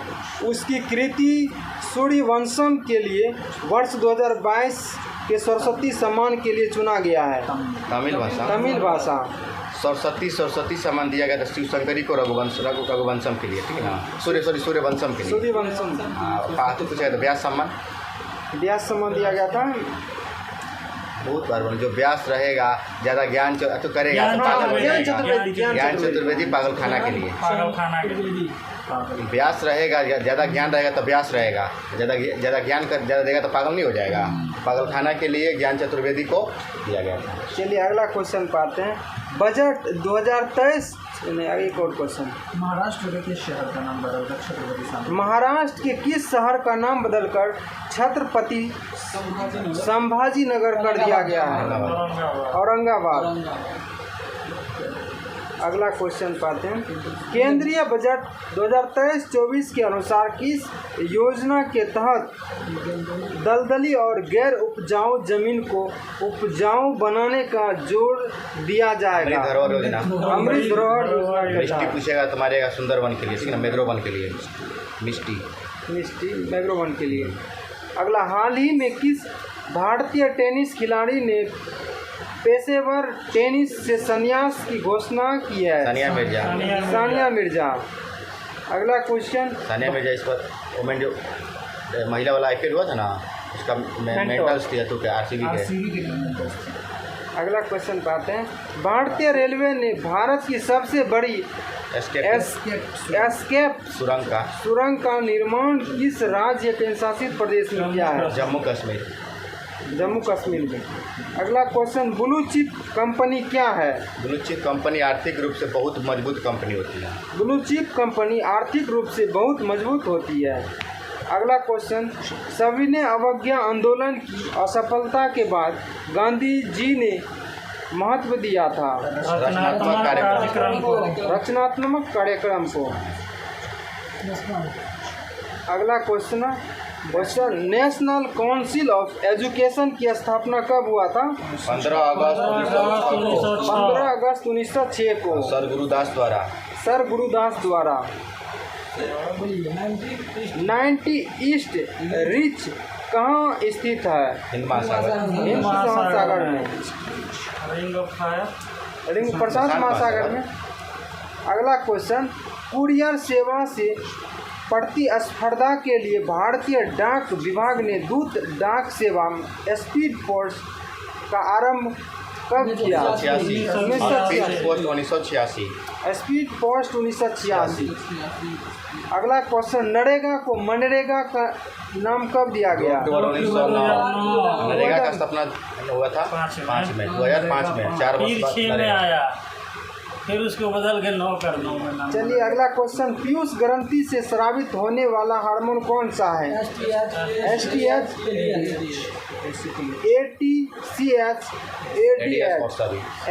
उसकी कृति सूर्यवंशम के लिए वर्ष 2022 के सरस्वती सम्मान के लिए चुना गया है? तमिल भाषा। सरस्वती सम्मान दिया गया था शिव शंकरी को रघुवंशम के लिए, ठीक है ना? सूर्यवंशम के लिए। सूर्यवंशम। तो पूछा गया था व्यास सम्मान दिया गया था। बहुत बार बोले, जो व्यास रहेगा ज़्यादा ज्ञान तो करेगा तो पागल हो जाएगा। ज्ञान चतुर्वेदी पागल खाना के लिए। व्यास रहेगा, ज़्यादा ज्ञान रहेगा तो व्यास रहेगा, ज़्यादा ज्ञान कर ज़्यादा देगा तो पागल नहीं हो जाएगा। पागल खाना के लिए ज्ञान चतुर्वेदी को दिया गया था। चलिए अगला क्वेश्चन पाते हैं, बजट 2023 आगे एक और क्वेश्चन, महाराष्ट्र के किस शहर का नाम बदलकर छत्रपति संभाजी? महाराष्ट्र के किस शहर का नाम बदलकर छत्रपति संभाजी नगर कर दिया गया है? औरंगाबाद। अगला क्वेश्चन पाते हैं, केंद्रीय बजट 2023-24 के अनुसार किस योजना के तहत दलदली और गैर उपजाऊ जमीन को उपजाऊ बनाने का जोर दिया जाएगा? अमृत धरोहर योजना। मिष्टी पूछेगा तुम्हारे सुंदरवन के लिए, ठीक है ना? मेग्रोवन के लिए मिष्टी मेग्रोवन के लिए। अगला, हाल ही में किस भारतीय टेनिस खिलाड़ी ने पेशेवर टेनिस से संन्यास की घोषणा की है? सानिया मिर्जा। अगला क्वेश्चन, सानिया मिर्जा इस पर वुमेन जो महिला वाला IPL हुआ था ना, उसका मेंटल्स दिया तो क्या RCB के। अगला क्वेश्चन पाते हैं, भारतीय रेलवे ने भारत की सबसे बड़ी एस्केप सुरंग का निर्माण किस राज्य केंद्रशासित प्रदेश में किया है? जम्मू कश्मीर में। अगला क्वेश्चन, ब्लू चिप कंपनी क्या है? ब्लू चिप कंपनी आर्थिक रूप से बहुत मजबूत कंपनी होती है। ब्लू चिप कंपनी आर्थिक रूप से बहुत मजबूत होती है। अगला क्वेश्चन, सविनय अवज्ञा आंदोलन की असफलता के बाद गांधी जी ने महत्व दिया था रचनात्मक कार्यक्रम को। अगला question, national council of education की स्थापना कब हुआ था? 15 अगस्त 1906 को सर गुरुदास द्वारा। 90 ईस्ट रिच कहाँ स्थित है? हिंद महासागर में, रिंग प्रशांत महासागर में। अगला क्वेश्चन, कुरियर सेवा से प्रतिस्पर्धा के लिए भारतीय डाक विभाग ने दूत डाक सेवा स्पीड पोस्ट का आरंभ कब किया? 1986। Speed post 1986। अगला क्वेश्चन, नरेगा को मनरेगा का नाम कब दिया गया? 2009। मनरेगा का स्थापना हुआ था 2005 में 4 वर्ष बाद आया, फिर उसको बदल के 9 कर दो। चलिए अगला क्वेश्चन, पीयूष ग्रंथि से स्रावित होने वाला हार्मोन कौन सा है? STH, ATCH, ADH।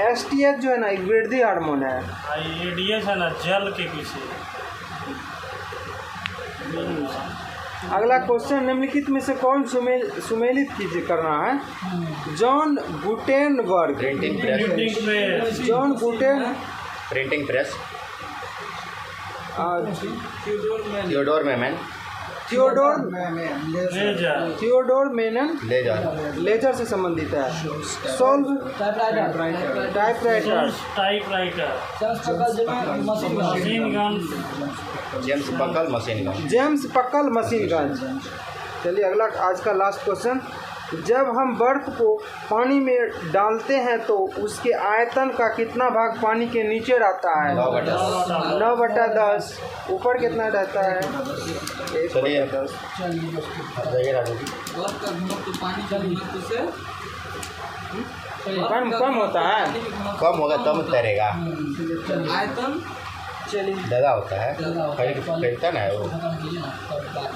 STH जो है ना एक वृद्धि हार्मोन है। ADH है ना जल के पीछे। अगला क्वेश्चन, निम्नलिखित में से कौन सुमेलित कीजिए करना है? John Gutenberg printing press, Theodore Maiman, Theodore Maiman ले जा लेजर से संबंधित है। Sholes typewriter typewriter typewriter machine gun James Puckle machine gun. James Puckle machine gun. चलिए अगला आज का लास्ट क्वेश्चन। जब हम बर्फ को पानी में डालते हैं तो उसके आयतन का कितना भाग पानी के नीचे रहता है? 9/10। ऊपर कितना रहता है? 1/10। जाइए राजू जी। बर्फ का घनत्व पानी का घनत्व से कम होता है। कम होगा तब तैरेगा। आयतन चलिए ज़्यादा होता है ज़्यादा होता है। फैलता ना है वो। खत्म कीजिए ना तब बात